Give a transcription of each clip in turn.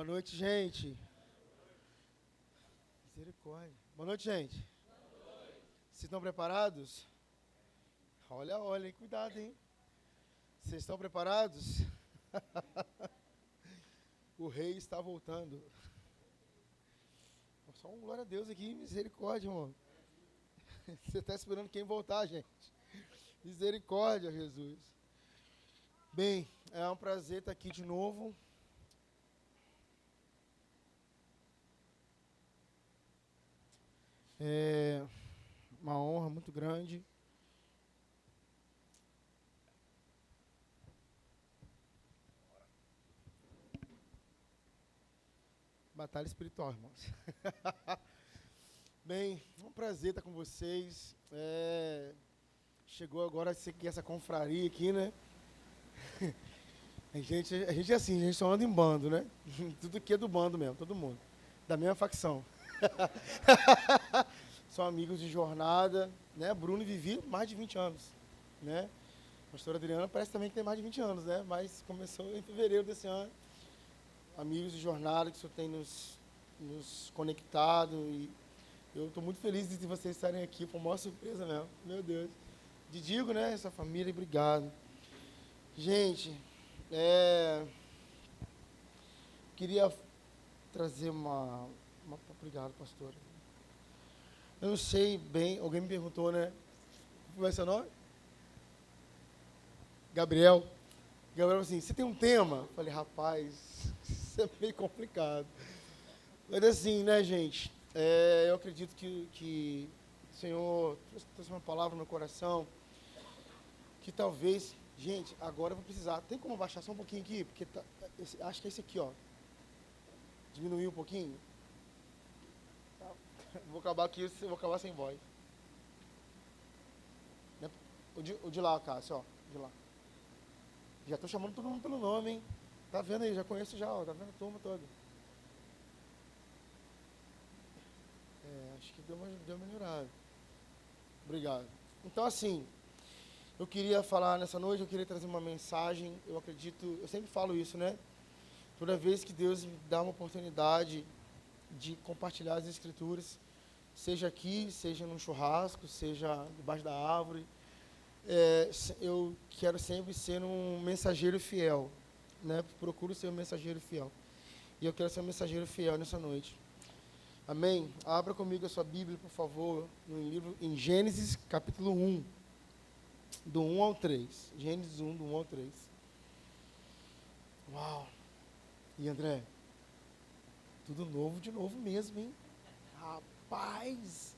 Boa noite, gente. Misericórdia. Boa noite, gente. Vocês estão preparados? Olha, olha, hein? Cuidado, hein? Vocês estão preparados? O rei está voltando. Só um glória a Deus aqui, misericórdia, irmão. Você está esperando quem voltar, gente? Misericórdia, Jesus. Bem, é um prazer estar aqui de novo. É uma honra muito grande. Batalha espiritual, irmãos. Bem, é um prazer estar com vocês. Chegou agora essa confraria aqui, né? A gente é assim, a gente só anda em bando, né? Tudo aqui é do bando mesmo, todo mundo. Da mesma facção. São amigos de jornada, né? Bruno e Vivi, mais de 20 anos, né? A pastora Adriana parece também que tem mais de 20 anos, né? Mas começou em fevereiro desse ano. Amigos de jornada que o Senhor tem nos conectado e eu estou muito feliz de vocês estarem aqui, foi uma maior surpresa mesmo, meu Deus. Digo, né, essa família, obrigado. Gente, queria trazer obrigado, pastor. Eu não sei bem, alguém me perguntou, né, como é seu nome? Gabriel. Gabriel falou assim, você tem um tema? Eu falei, rapaz, isso é meio complicado. Mas assim, né, gente, eu acredito que o Senhor trouxe uma palavra no meu coração, que talvez, gente, agora eu vou precisar, tem como baixar só um pouquinho aqui? Porque acho que é esse aqui, ó. Diminuir um pouquinho. Vou acabar aqui, vou acabar sem voz. O de lá, Cássio, ó, de lá. Já tô chamando todo mundo pelo nome, hein? Tá vendo aí, já conheço já, ó, tá vendo a turma toda. Acho que deu uma melhorada. Obrigado. Então, assim, eu queria falar nessa noite, eu queria trazer uma mensagem, eu acredito, eu sempre falo isso, né? Toda vez que Deus me dá uma oportunidade de compartilhar as Escrituras, seja aqui, seja num churrasco, seja debaixo da árvore, eu quero sempre ser um mensageiro fiel, né? Procuro ser um mensageiro fiel. E eu quero ser um mensageiro fiel nessa noite. Amém? Abra comigo a sua Bíblia, por favor, no livro, em Gênesis, capítulo 1, do 1 ao 3. Gênesis 1, do 1 ao 3. Uau! E André, tudo novo de novo mesmo, hein? Rapaz!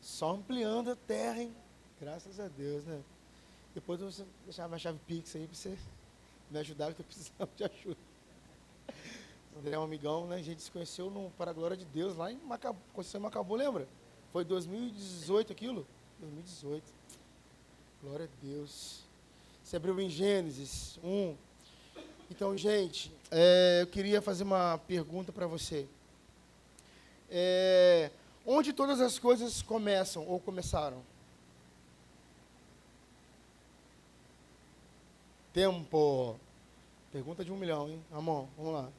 Só ampliando a terra, hein? Graças a Deus, né? Depois eu vou deixar minha chave Pix aí para você me ajudar, que eu estou precisando de ajuda. O André é um amigão, né? A gente se conheceu para a glória de Deus lá em Macabu, Conceição Macabu, lembra? Foi 2018 aquilo? 2018. Glória a Deus. Você abriu em Gênesis 1. Então, gente, eu queria fazer uma pergunta para você. Onde todas as coisas começam ou começaram? Tempo. Pergunta de 1 milhão, hein? Amor, vamos lá.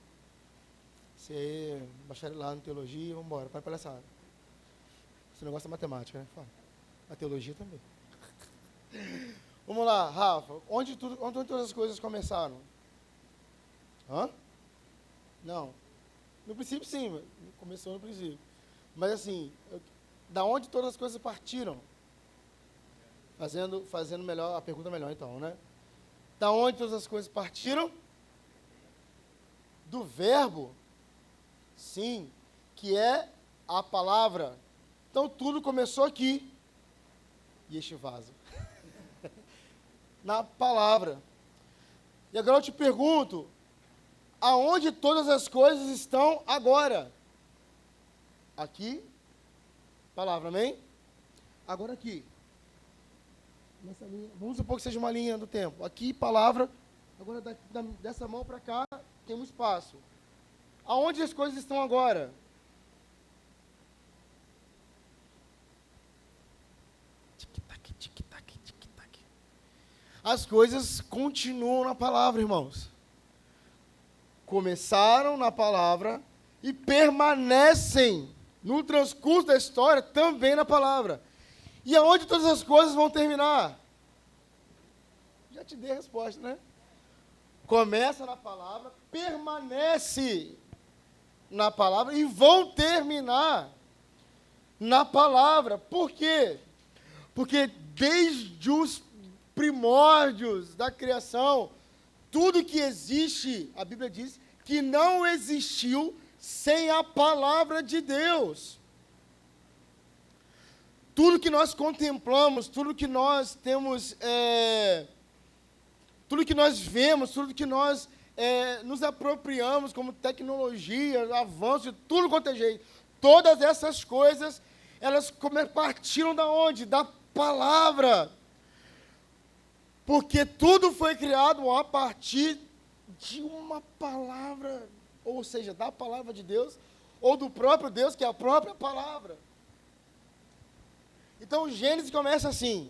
Você é bacharelado em teologia, vamos embora, para palhaçada. Você não gosta de matemática, né? Fala. A teologia também. Vamos lá, Rafa. Onde todas as coisas começaram? Hã? Não. No princípio, sim. Começou no princípio. Mas assim, da onde todas as coisas partiram? Fazendo melhor, a pergunta melhor então, né? Da onde todas as coisas partiram? Do verbo, sim, que é a palavra. Então tudo começou aqui. E este vaso. Na palavra. E agora eu te pergunto, aonde todas as coisas estão agora? Aqui, palavra, amém? Agora aqui. Nessa linha, vamos supor que seja uma linha do tempo. Aqui, palavra. Agora, dessa mão para cá, tem um espaço. Aonde as coisas estão agora? Tic-tac, tic-tac, tic-tac. As coisas continuam na palavra, irmãos. começaram na palavra e permanecem no transcurso da história também na palavra. E aonde todas as coisas vão terminar? Já te dei a resposta, né? Começa na palavra, permanece na palavra e vão terminar na palavra. Por quê? Porque desde os primórdios da criação, tudo que existe, a Bíblia diz, que não existiu sem a palavra de Deus. Tudo que nós contemplamos, tudo que nós temos, tudo que nós vemos, tudo que nós nos apropriamos como tecnologia, avanço, tudo quanto é jeito, todas essas coisas, elas partiram da onde? Da palavra. Porque tudo foi criado a partir de uma palavra, ou seja, da palavra de Deus, ou do próprio Deus, que é a própria palavra. Então, o Gênesis começa assim: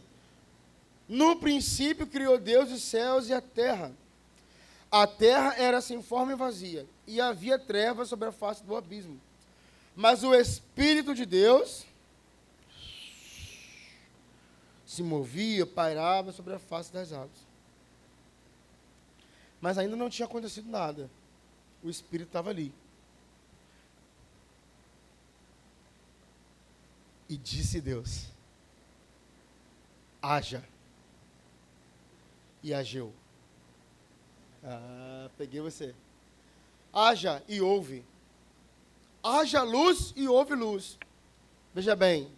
no princípio criou Deus os céus e a terra. A terra era sem forma e vazia, e havia trevas sobre a face do abismo. Mas o Espírito de Deus se movia, pairava sobre a face das águas. Mas ainda não tinha acontecido nada. O Espírito estava ali. E disse Deus: haja. E agiu. Peguei você. Haja e ouve. Haja luz e houve luz. Veja bem,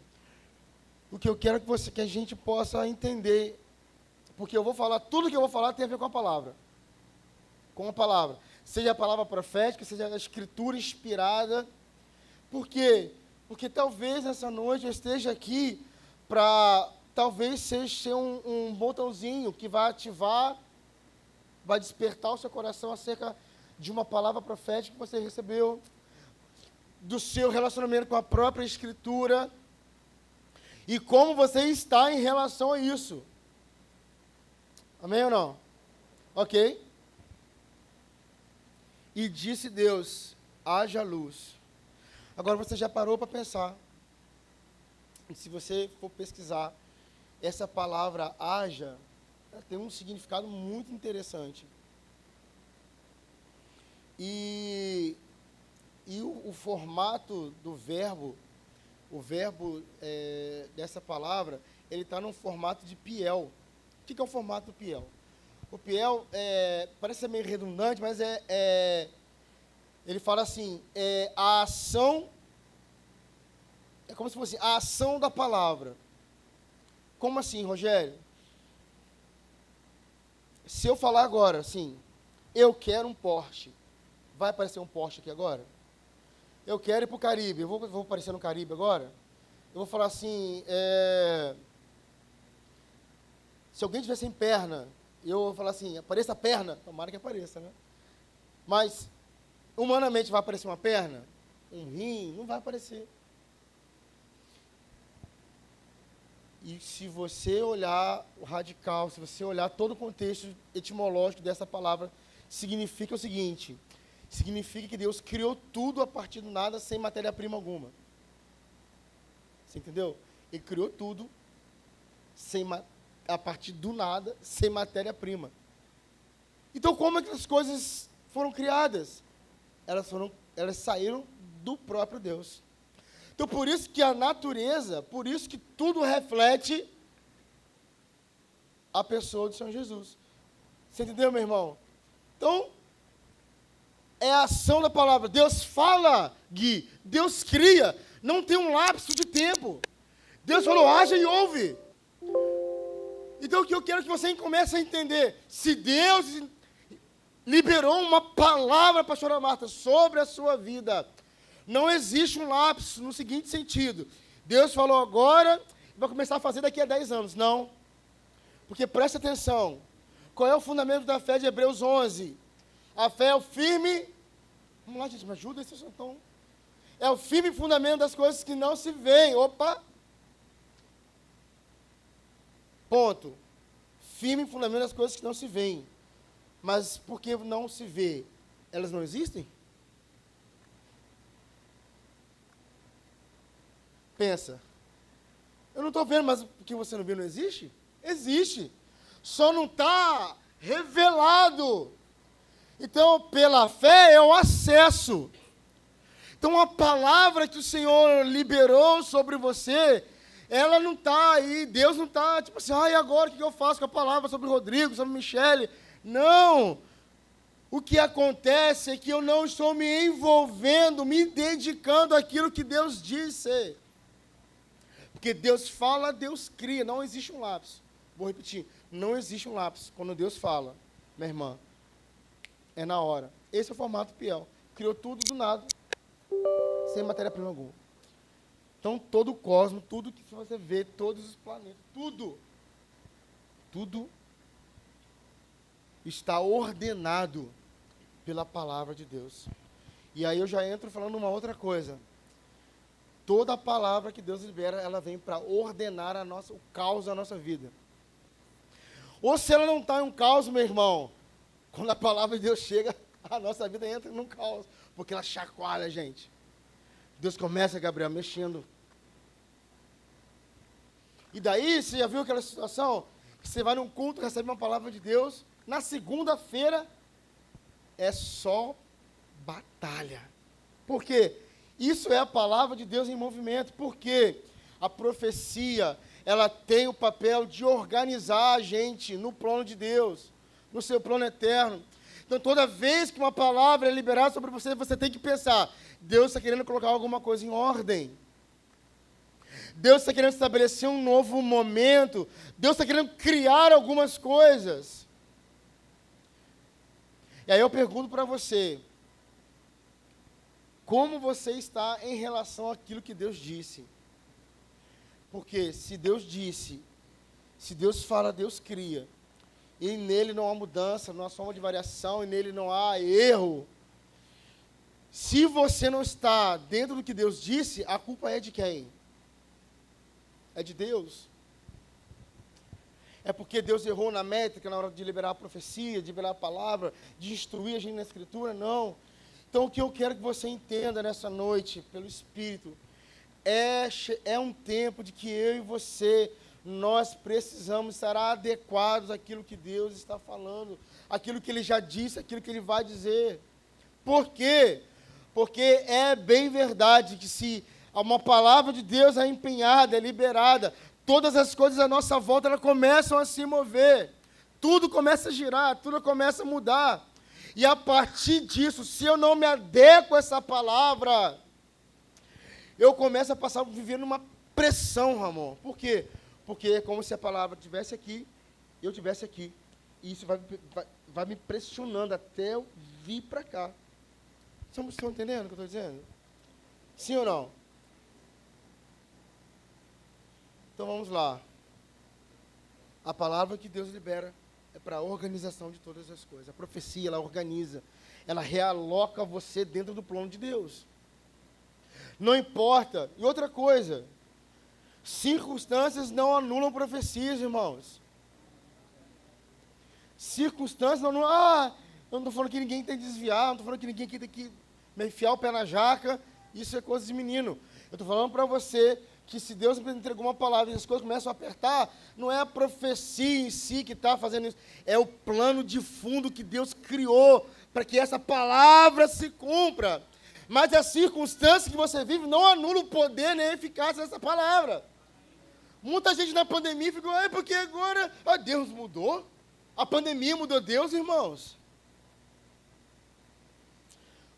o que eu quero que a gente possa entender, porque eu vou falar, tudo que eu vou falar tem a ver com a palavra. Com a palavra. Seja a palavra profética, seja a escritura inspirada. Por quê? Porque talvez essa noite eu esteja aqui para, talvez seja um botãozinho que vai ativar, vai despertar o seu coração acerca de uma palavra profética que você recebeu, do seu relacionamento com a própria escritura, e como você está em relação a isso. Amém ou não? Ok? E disse Deus: haja luz. Agora você já parou para pensar? E se você for pesquisar, essa palavra haja, ela tem um significado muito interessante. E o formato do verbo, dessa palavra, ele está num formato de piel. O que é o formato do piel? O piel, parece ser meio redundante, mas ele fala assim, a ação, é como se fosse a ação da palavra. Como assim, Rogério? Se eu falar agora, assim, eu quero um Porsche, vai aparecer um Porsche aqui agora? Eu quero ir para o Caribe, eu vou aparecer no Caribe agora? Eu vou falar assim, se alguém tiver sem perna, eu vou falar assim, apareça a perna, tomara que apareça, né? Mas, humanamente vai aparecer uma perna? Um rim? Não vai aparecer. E se você olhar o radical, se você olhar todo o contexto etimológico dessa palavra, significa o seguinte: significa que Deus criou tudo a partir do nada, sem matéria-prima alguma. Você entendeu? Ele criou tudo a partir do nada, sem matéria-prima. Então, como é que as coisas foram criadas? Elas saíram do próprio Deus. Então, por isso que a natureza, por isso que tudo reflete a pessoa do Senhor Jesus. Você entendeu, meu irmão? Então, é a ação da palavra. Deus fala, Gui. Deus cria. Não tem um lapso de tempo. Deus falou, haja e ouve. Então, o que eu quero que você comece a entender, se Deus liberou uma palavra, pastora Marta, sobre a sua vida, não existe um lapso no seguinte sentido: Deus falou agora e vai começar a fazer daqui a 10 anos. Não. Porque presta atenção. Qual é o fundamento da fé de Hebreus 11? A fé é o firme... Vamos lá, gente, me ajuda, vocês estão... É o firme fundamento das coisas que não se veem. Opa! Ponto. Firme fundamento das coisas que não se veem. Mas por que não se vê? elas não existem? Pensa. Eu não estou vendo, mas o que você não viu não existe? Existe. Só não está revelado. Então, pela fé é o acesso. Então, a palavra que o Senhor liberou sobre você, ela não está aí, Deus não está, tipo assim, e agora o que eu faço com a palavra sobre Rodrigo, sobre Michele? Não. O que acontece é que eu não estou me envolvendo, me dedicando àquilo que Deus disse. Porque Deus fala, Deus cria, não existe um lapso. Vou repetir, não existe um lapso. Quando Deus fala, minha irmã, é na hora. Esse é o formato Piel. Criou tudo do nada, sem matéria-prima alguma. Então, todo o cosmos, tudo que você vê, todos os planetas, tudo está ordenado pela palavra de Deus. E aí eu já entro falando uma outra coisa. Toda a palavra que Deus libera, ela vem para ordenar o caos da nossa vida. Ou se ela não está em um caos, meu irmão, quando a palavra de Deus chega, a nossa vida entra num caos, porque ela chacoalha a gente. Deus começa, Gabriel, mexendo. E daí, você já viu aquela situação? Que você vai num culto, recebe uma palavra de Deus, na segunda-feira, é só batalha. Por quê? Isso é a palavra de Deus em movimento. Por quê? A profecia, ela tem o papel de organizar a gente no plano de Deus, no seu plano eterno. Então, toda vez que uma palavra é liberada sobre você, você tem que pensar, Deus está querendo colocar alguma coisa em ordem. Deus está querendo estabelecer um novo momento. Deus está querendo criar algumas coisas. E aí eu pergunto para você, como você está em relação àquilo que Deus disse? Porque se Deus disse, se Deus fala, Deus cria. E nele não há mudança, não há soma de variação, e nele não há erro. Se você não está dentro do que Deus disse, a culpa é de quem? É de Deus. É porque Deus errou na métrica, na hora de liberar a profecia, de liberar a palavra, de instruir a gente na Escritura? Não. Então, o que eu quero que você entenda nessa noite, pelo Espírito, é um tempo de que eu e você, nós precisamos estar adequados àquilo que Deus está falando, àquilo que Ele já disse, àquilo que Ele vai dizer. Por quê? Porque é bem verdade que se uma palavra de Deus é empenhada, é liberada, todas as coisas à nossa volta elas começam a se mover, tudo começa a girar, tudo começa a mudar. E a partir disso, se eu não me adequo a essa palavra, eu começo a passar a viver numa pressão, Ramon. Por quê? Porque é como se a palavra estivesse aqui, eu estivesse aqui. E isso vai me pressionando até eu vir para cá. Vocês estão entendendo o que eu estou dizendo? Sim ou não? Então vamos lá. A palavra que Deus libera é para a organização de todas as coisas. A profecia, ela organiza. Ela realoca você dentro do plano de Deus. Não importa. E outra coisa, circunstâncias não anulam profecias, irmãos. Circunstâncias não anulam. Eu não estou falando que ninguém tem que desviar, não estou falando que ninguém tem que enfiar o pé na jaca. Isso é coisa de menino. Eu estou falando para você que se Deus entregou uma palavra e as coisas começam a apertar, não é a profecia em si que está fazendo isso, é o plano de fundo que Deus criou para que essa palavra se cumpra. Mas as circunstâncias que você vive não anulam o poder nem a eficácia dessa palavra. Muita gente na pandemia ficou, porque agora Deus mudou? A pandemia mudou Deus, irmãos?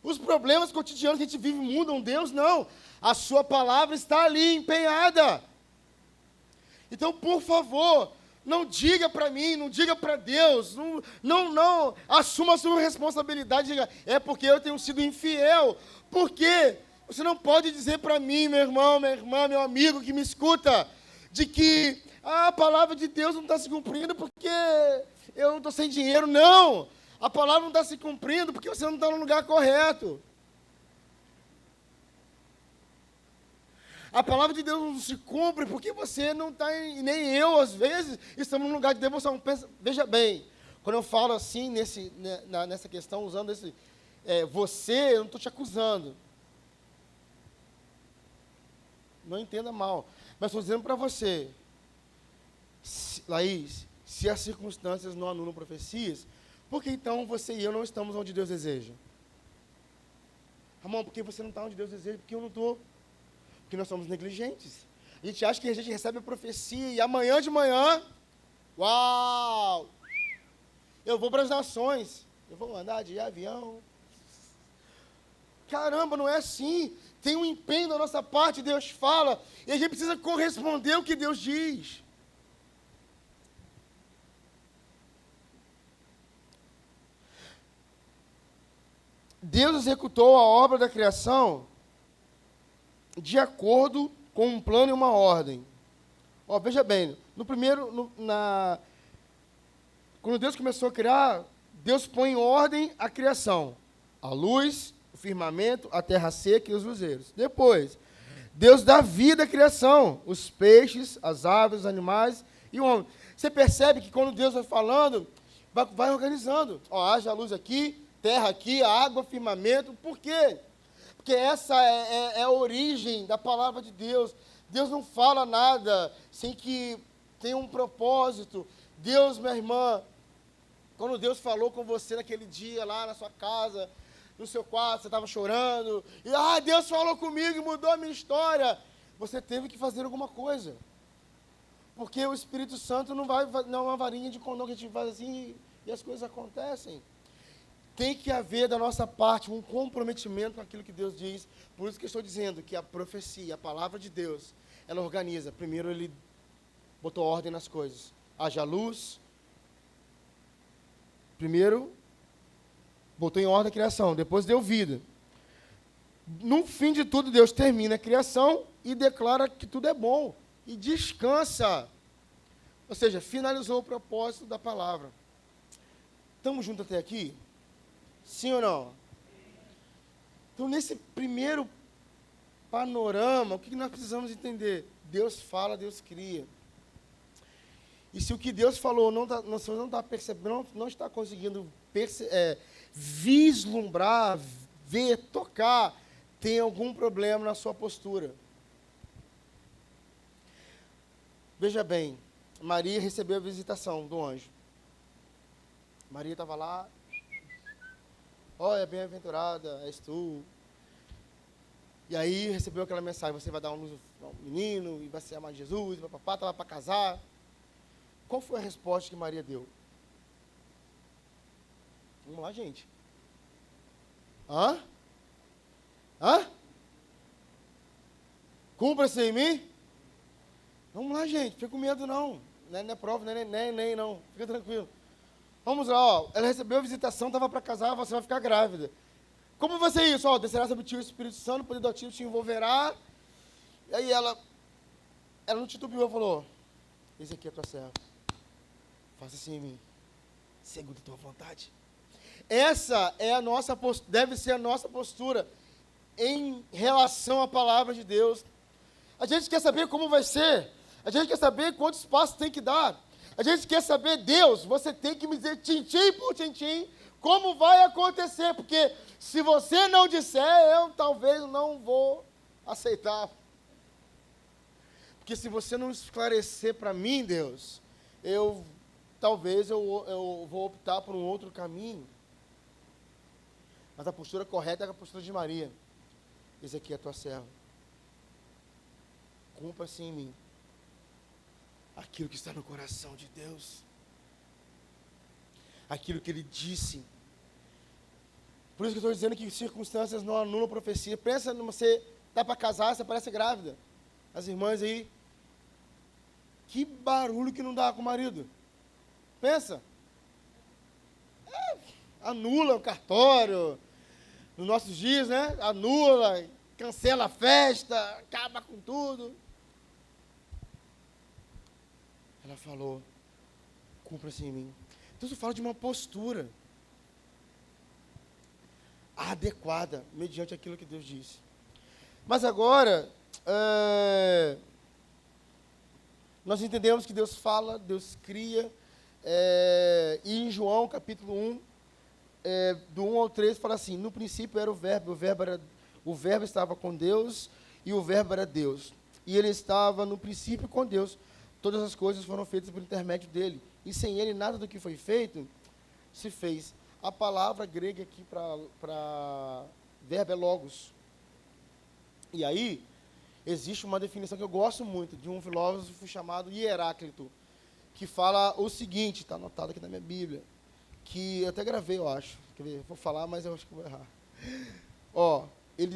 Os problemas cotidianos que a gente vive mudam Deus? Não. A sua palavra está ali, empenhada. Então, por favor, não diga para mim, não diga para Deus, não, assuma a sua responsabilidade, diga, é porque eu tenho sido infiel. Por quê? Você não pode dizer para mim, meu irmão, minha irmã, meu amigo que me escuta, de que a palavra de Deus não está se cumprindo porque eu não estou sem dinheiro. Não! A palavra não está se cumprindo porque você não está no lugar correto. A palavra de Deus não se cumpre porque você não está, nem eu, às vezes, estamos num lugar de devoção. Veja bem, quando eu falo assim, nessa questão, usando você, eu não estou te acusando. Não entenda mal. Mas estou dizendo para você, Laís, se as circunstâncias não anulam profecias, por que então você e eu não estamos onde Deus deseja? Ramon, por que você não está onde Deus deseja? Porque eu não estou. Porque nós somos negligentes. A gente acha que a gente recebe a profecia e amanhã de manhã, uau! Eu vou para as nações. Eu vou andar de avião. Caramba, não é assim. Tem um empenho da nossa parte, Deus fala, e a gente precisa corresponder ao que Deus diz. Deus executou a obra da criação de acordo com um plano e uma ordem. Ó, veja bem, quando Deus começou a criar, Deus põe em ordem a criação. A luz, o firmamento, a terra seca e os luzeiros. Depois, Deus dá vida à criação, os peixes, as aves, os animais e o homem. Você percebe que quando Deus vai falando, vai organizando. Ó, haja luz aqui, terra aqui, água, firmamento. Por quê? Porque essa é a origem da palavra de Deus. Deus não fala nada sem que tenha um propósito. Deus, minha irmã, quando Deus falou com você naquele dia lá na sua casa, no seu quarto, você estava chorando, e Deus falou comigo e mudou a minha história. Você teve que fazer alguma coisa. Porque o Espírito Santo não é uma varinha de condão que a gente faz assim e as coisas acontecem. Tem que haver da nossa parte um comprometimento com aquilo que Deus diz. Por isso que eu estou dizendo que a profecia, a palavra de Deus, ela organiza. Primeiro ele botou ordem nas coisas. Haja luz. Primeiro botou em ordem a criação, depois deu vida. No fim de tudo, Deus termina a criação e declara que tudo é bom. E descansa. Ou seja, finalizou o propósito da palavra. Estamos juntos até aqui? Sim ou não? Então, nesse primeiro panorama, o que nós precisamos entender? Deus fala, Deus cria. E se o que Deus falou você não está percebendo, não está conseguindo vislumbrar, ver, tocar, tem algum problema na sua postura. Veja bem, Maria recebeu a visitação do anjo. Maria estava lá. Olha, bem-aventurada és tu. E aí recebeu aquela mensagem, você vai dar um menino, e vai se chamar Jesus, e papá estava para casar. Qual foi a resposta que Maria deu? Vamos lá, gente. Hã? Cumpra-se em mim? Vamos lá, gente, fica com medo não. Não é prova, não é nem não. Fica tranquilo. Vamos lá, ó. Ela recebeu a visitação, estava para casar, você vai ficar grávida. Como vai ser isso? Ó, descerá sobre ti o Espírito Santo, o poder do Altíssimo te envolverá. E aí ela não titubeou, falou, esse aqui é a tua serva. Faça assim em mim, segundo a tua vontade. Essa é a nossa postura, deve ser a nossa postura em relação à palavra de Deus. A gente quer saber como vai ser, a gente quer saber quantos passos tem que dar, a gente quer saber, Deus, você tem que me dizer tintim por tintim como vai acontecer, porque se você não disser, eu talvez não vou aceitar. Porque se você não esclarecer para mim, Deus, talvez eu vou optar por um outro caminho. Mas a postura correta é a postura de Maria. Esse aqui é a tua serva. Cumpra-se em mim aquilo que está no coração de Deus. Aquilo que Ele disse. Por isso que eu estou dizendo que circunstâncias não anulam profecia. Pensa, você está para casar, você parece grávida. As irmãs aí. Que barulho que não dá com o marido. Pensa. Anula o cartório. Nos nossos dias, né? Anula, cancela a festa, acaba com tudo. Ela falou, cumpra-se em mim. Então isso fala de uma postura adequada, mediante aquilo que Deus disse. Mas agora, nós entendemos que Deus fala, Deus cria, e em João capítulo 1, do 1 ao 3 fala assim, no princípio era o verbo estava com Deus, e o verbo era Deus. E ele estava no princípio com Deus. Todas as coisas foram feitas por intermédio dele. E sem ele, nada do que foi feito se fez. A palavra grega aqui para verbo é logos. E aí, existe uma definição que eu gosto muito, de um filósofo chamado Heráclito, que fala o seguinte, está anotado aqui na minha Bíblia, que eu até gravei, eu acho. Quer ver, vou falar, mas eu acho que vou errar. Ele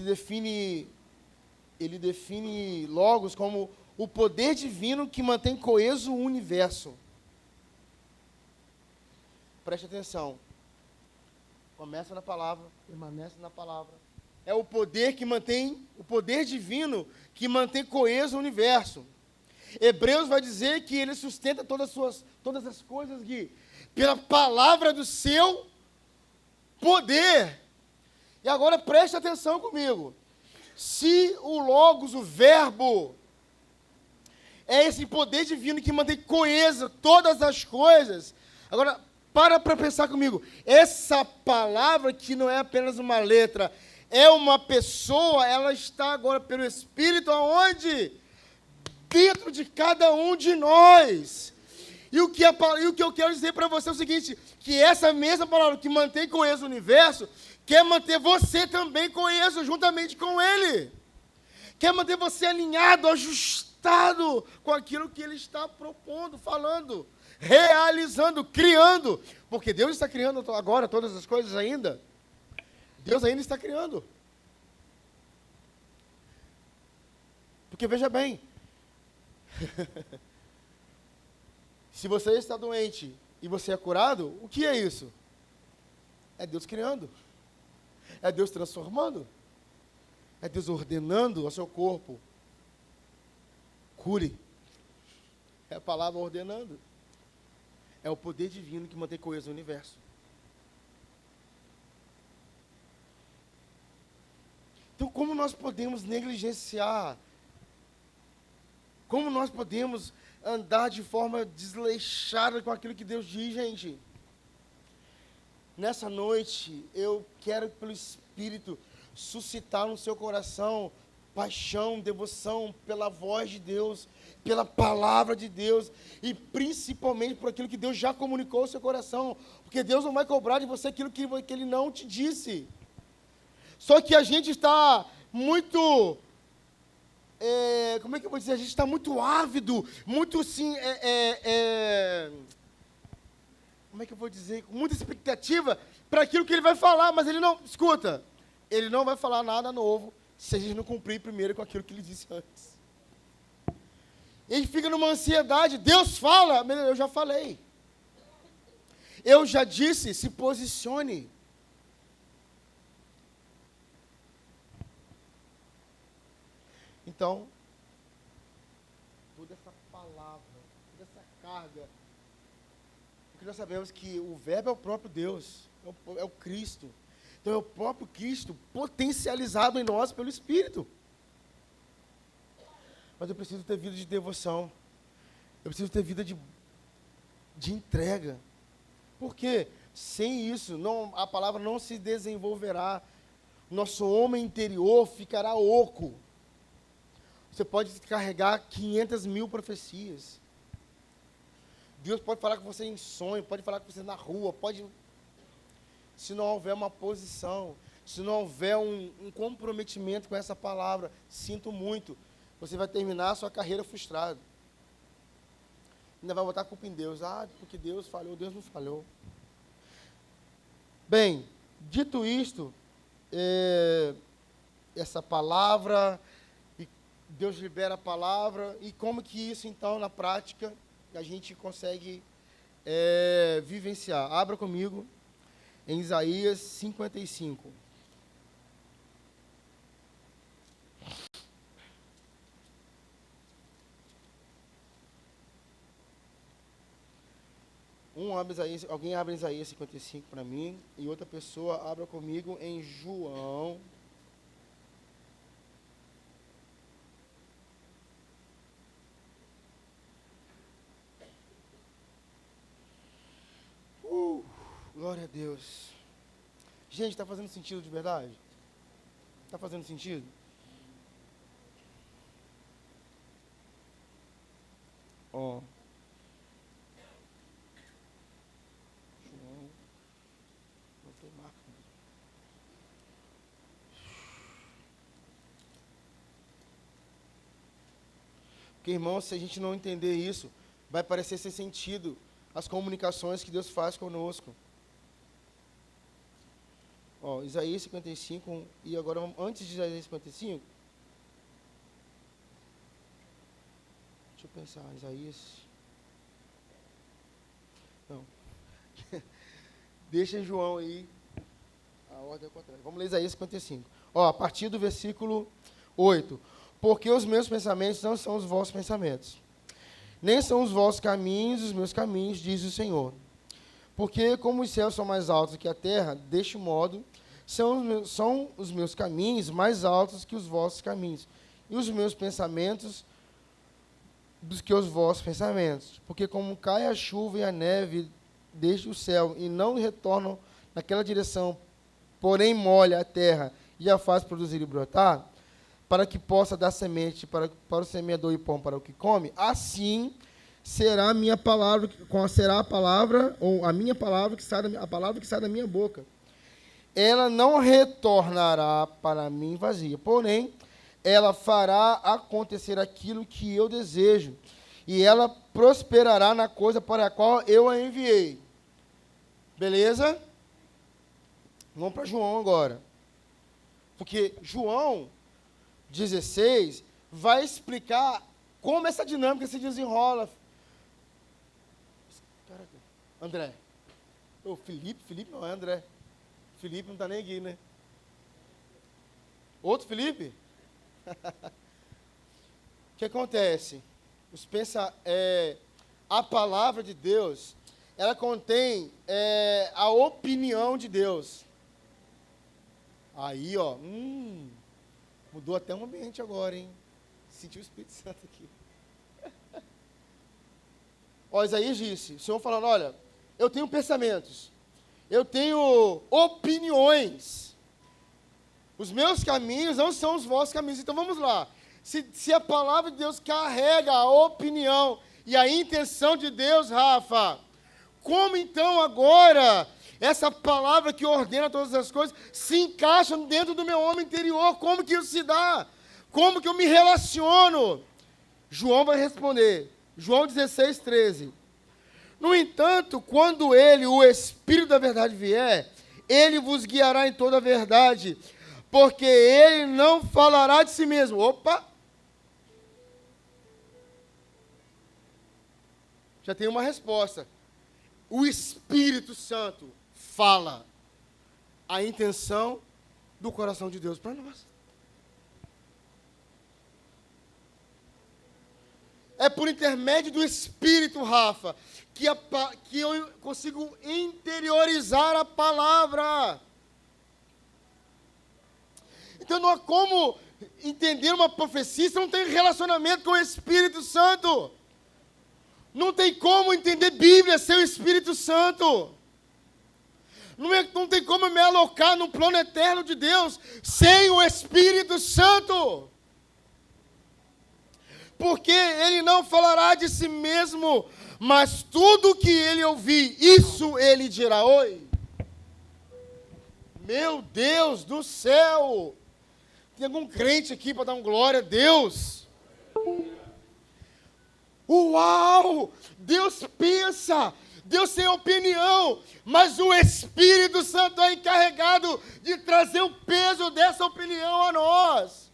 define logos como o poder divino que mantém coeso o universo. Preste atenção. Começa na palavra, permanece na palavra. É o poder divino que mantém coeso o universo. Hebreus vai dizer que ele sustenta todas as coisas, Gui, pela palavra do seu poder. E agora preste atenção comigo. Se o Logos, o verbo, é esse poder divino que mantém coesa todas as coisas, agora para pensar comigo. Essa palavra que não é apenas uma letra, é uma pessoa, ela está agora pelo Espírito aonde? Dentro de cada um de nós. E o que eu quero dizer para você é o seguinte, que essa mesma palavra que mantém coeso o universo, quer manter você também coeso juntamente com ele. Quer manter você alinhado, ajustado com aquilo que ele está propondo, falando, realizando, criando. Porque Deus está criando agora todas as coisas ainda. Deus ainda está criando. Porque veja bem, se você está doente e você é curado, o que é isso? É Deus criando. É Deus transformando. É Deus ordenando ao seu corpo. Cure. É a palavra ordenando. É o poder divino que mantém coeso o universo. Então, como nós podemos negligenciar? Como nós podemos andar de forma desleixada com aquilo que Deus diz, gente? Nessa noite, eu quero, pelo Espírito, suscitar no seu coração paixão, devoção pela voz de Deus, pela palavra de Deus, e principalmente por aquilo que Deus já comunicou ao seu coração, porque Deus não vai cobrar de você aquilo que Ele não te disse. Só que a gente está muito... como é que eu vou dizer? A gente está muito ávido, muito assim, como é que eu vou dizer? Com muita expectativa para aquilo que ele vai falar, mas ele não, escuta, ele não vai falar nada novo se a gente não cumprir primeiro com aquilo que ele disse antes. Ele fica numa ansiedade, Deus fala, mas eu já falei. Eu já disse, se posicione. Então, toda essa palavra, toda essa carga, porque nós sabemos que o verbo é o próprio Deus, é o Cristo. Então é o próprio Cristo potencializado em nós pelo Espírito. Mas eu preciso ter vida de devoção. Eu preciso ter vida de entrega. Por quê? Sem isso, a palavra não se desenvolverá. Nosso homem interior ficará oco. Você pode carregar 500.000 profecias. Deus pode falar com você em sonho, pode falar com você na rua, pode... Se não houver uma posição, se não houver um comprometimento com essa palavra, sinto muito, você vai terminar a sua carreira frustrado. Ainda vai botar a culpa em Deus. Porque Deus falhou, Deus não falhou. Bem, dito isto, essa palavra, e Deus libera a palavra, e como que isso, então, na prática, a gente consegue vivenciar? Abra comigo em Isaías 55. Alguém abre Isaías 55 para mim, e outra pessoa abra comigo em João. Glória a Deus. Gente, está fazendo sentido de verdade? Está fazendo sentido? Ó. João. Não tem marca. Porque, irmão, se a gente não entender isso, vai parecer sem sentido as comunicações que Deus faz conosco. Ó, Isaías 55, e agora, antes de Isaías 55, deixa eu pensar, Isaías... Não. Deixa João aí, a ordem é contrária. Vamos ler Isaías 55. Ó, a partir do versículo 8. Porque os meus pensamentos não são os vossos pensamentos, nem são os vossos caminhos os meus caminhos, diz o Senhor. Porque como os céus são mais altos que a terra, deste modo são os meus caminhos mais altos que os vossos caminhos, e os meus pensamentos dos que os vossos pensamentos. Porque como cai a chuva e a neve desde o céu, e não retornam naquela direção, porém molha a terra e a faz produzir e brotar, para que possa dar semente para o semeador e pão para o que come, assim será a minha palavra, será a palavra, ou a minha palavra, a palavra que sai da minha boca. Ela não retornará para mim vazia, porém, ela fará acontecer aquilo que eu desejo, e ela prosperará na coisa para a qual eu a enviei. Beleza? Vamos para João agora. Porque João 16 vai explicar como essa dinâmica se desenrola. Caraca, André. Ô, Felipe não é André. Felipe não está nem aqui, né? Outro Felipe? O que acontece? A palavra de Deus, ela contém a opinião de Deus. Aí, ó, mudou até o ambiente agora, hein? Sentiu o Espírito Santo aqui. Ó, Isaías disse, o Senhor falando, olha, eu tenho pensamentos, eu tenho opiniões. Os meus caminhos não são os vossos caminhos. Então vamos lá. Se a palavra de Deus carrega a opinião e a intenção de Deus, Rafa, como então agora essa palavra que ordena todas as coisas se encaixa dentro do meu homem interior? Como que isso se dá? Como que eu me relaciono? João vai responder. João 16, 13. No entanto, quando ele, o Espírito da verdade, vier, ele vos guiará em toda a verdade, porque ele não falará de si mesmo. Opa! Já tem uma resposta. O Espírito Santo fala a intenção do coração de Deus para nós. É por intermédio do Espírito, Rafa, que eu consigo interiorizar a palavra. Então não há como entender uma profecia se não tem relacionamento com o Espírito Santo. Não tem como entender Bíblia sem o Espírito Santo. Não tem como me alocar no plano eterno de Deus sem o Espírito Santo. Porque ele não falará de si mesmo, mas tudo que ele ouvir, isso ele dirá. Oi! Meu Deus do céu! Tem algum crente aqui para dar um glória a Deus? Uau! Deus pensa, Deus tem opinião, mas o Espírito Santo é encarregado de trazer o peso dessa opinião a nós.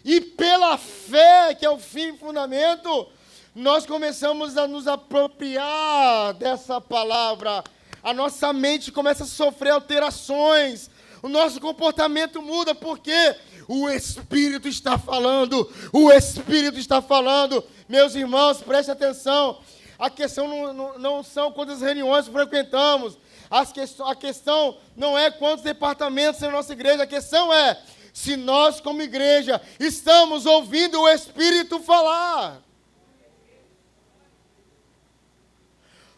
E pela fé, que é o fim e fundamento, nós começamos a nos apropriar dessa palavra. A nossa mente começa a sofrer alterações. O nosso comportamento muda porque o Espírito está falando. O Espírito está falando. Meus irmãos, prestem atenção. A questão não são quantas reuniões frequentamos. A questão não é quantos departamentos tem na nossa igreja. A questão é se nós, como igreja, estamos ouvindo o Espírito falar.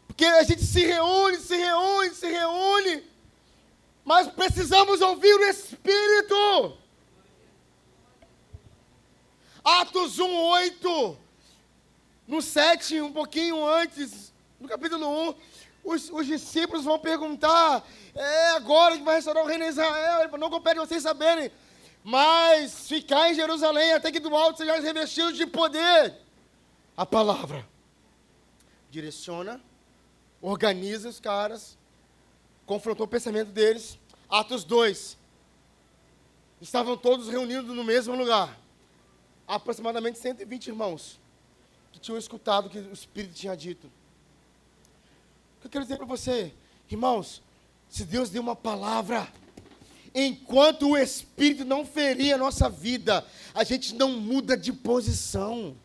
Porque a gente se reúne, Mas precisamos ouvir o Espírito. Atos 1:8, no 7, um pouquinho antes, no capítulo 1, os discípulos vão perguntar, agora que vai restaurar o reino de Israel, não compete vocês saberem, mas ficar em Jerusalém até que do alto sejam revestidos de poder. A palavra direciona, organiza os caras, confrontou o pensamento deles. Atos 2, estavam todos reunidos no mesmo lugar. Aproximadamente 120 irmãos que tinham escutado o que o Espírito tinha dito. O que eu quero dizer para você, irmãos, se Deus deu uma palavra, enquanto o Espírito não ferir a nossa vida, a gente não muda de posição.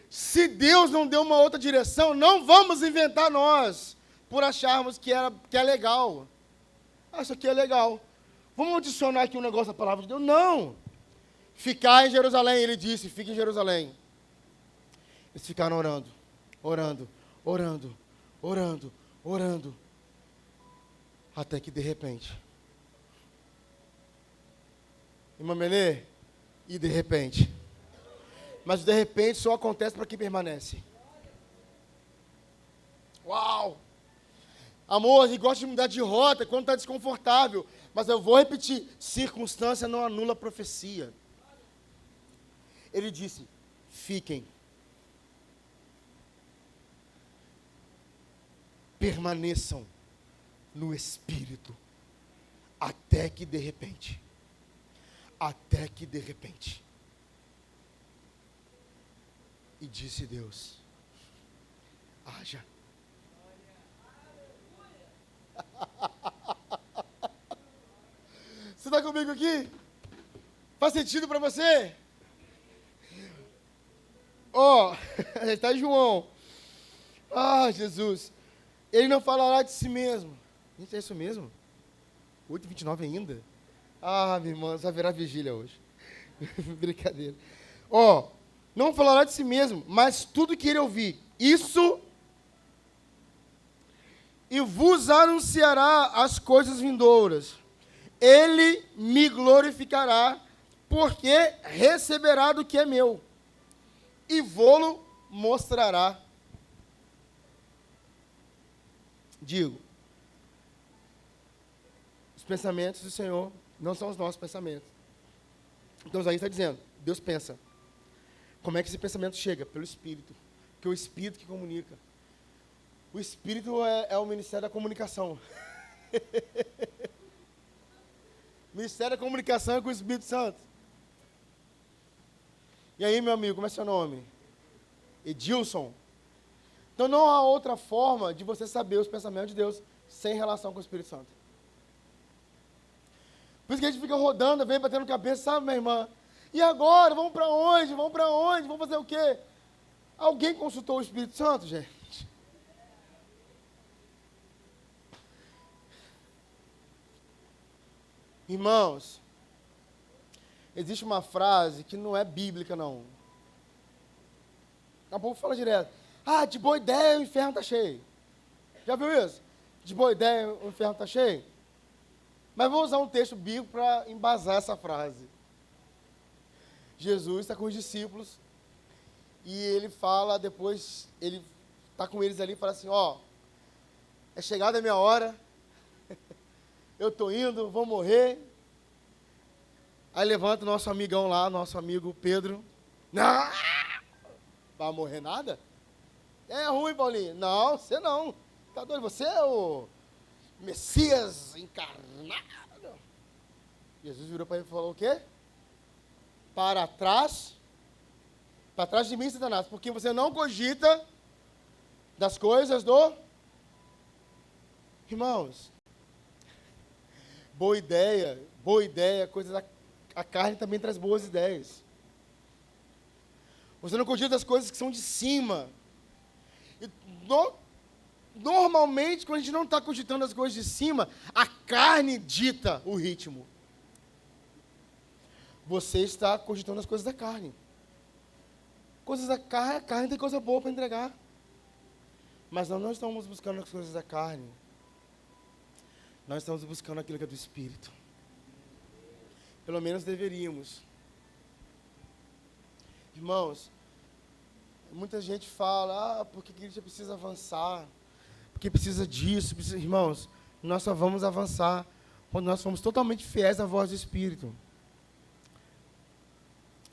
Se Deus não deu uma outra direção, não vamos inventar nós, por acharmos que é legal. Isso aqui é legal. Vamos adicionar aqui um negócio da palavra de Deus? Não. Ficar em Jerusalém, ele disse, fique em Jerusalém. Eles ficaram orando, orando, orando, orando, orando. Até que de repente, irmã Menê, e de repente. Mas de repente só acontece para quem permanece. Uau! Amor, a gente gosta de mudar de rota quando está desconfortável. Mas eu vou repetir, circunstância não anula a profecia. Ele disse, fiquem. Permaneçam no Espírito. Até que de repente. Até que de repente. E disse Deus, haja. Você está comigo aqui? Faz sentido para você? Está em João. Jesus. Ele não falará de si mesmo. Gente, é isso mesmo? 8:29 ainda? Minha irmã, vai virar vigília hoje. Brincadeira. Não falará de si mesmo, mas tudo que ele ouvir, isso, e vos anunciará as coisas vindouras. Ele me glorificará, porque receberá do que é meu, e vô-lo mostrará. Digo, os pensamentos do Senhor não são os nossos pensamentos. Então, aí está dizendo, Deus pensa. Como é que esse pensamento chega? Pelo Espírito. Porque é o Espírito que comunica. O Espírito é o Ministério da Comunicação. Ministério da Comunicação é com o Espírito Santo. E aí, meu amigo, como é seu nome? Edilson. Então não há outra forma de você saber os pensamentos de Deus sem relação com o Espírito Santo. Por isso que a gente fica rodando, vem batendo cabeça, sabe, minha irmã? E agora? Vamos para onde? Vamos para onde? Vamos fazer o quê? Alguém consultou o Espírito Santo, gente? Irmãos, existe uma frase que não é bíblica, não. O povo fala direto. De boa ideia o inferno está cheio. Já viu isso? De boa ideia o inferno está cheio? Mas vou usar um texto bíblico para embasar essa frase. Jesus está com os discípulos e ele fala, depois ele está com eles ali e fala assim, é chegada a minha hora, eu estou indo, vou morrer. Aí levanta o nosso amigão lá, nosso amigo Pedro. Não, vai morrer nada? É ruim, Paulinho. Não, você não. Tá doido? Você é o Messias encarnado. Jesus virou para ele e falou o quê? Para trás de mim, Satanás, porque você não cogita das coisas do... Irmãos, boa ideia, coisas a carne também traz boas ideias. Você não cogita das coisas que são de cima. Normalmente, quando a gente não está cogitando as coisas de cima, a carne dita o ritmo. Você está cogitando as coisas da carne. Coisas da carne, a carne tem coisa boa para entregar. Mas nós não estamos buscando as coisas da carne. Nós estamos buscando aquilo que é do Espírito. Pelo menos deveríamos. Irmãos, muita gente fala, porque a igreja precisa avançar, porque precisa disso, precisa... Irmãos, nós só vamos avançar quando nós formos totalmente fiéis à voz do Espírito.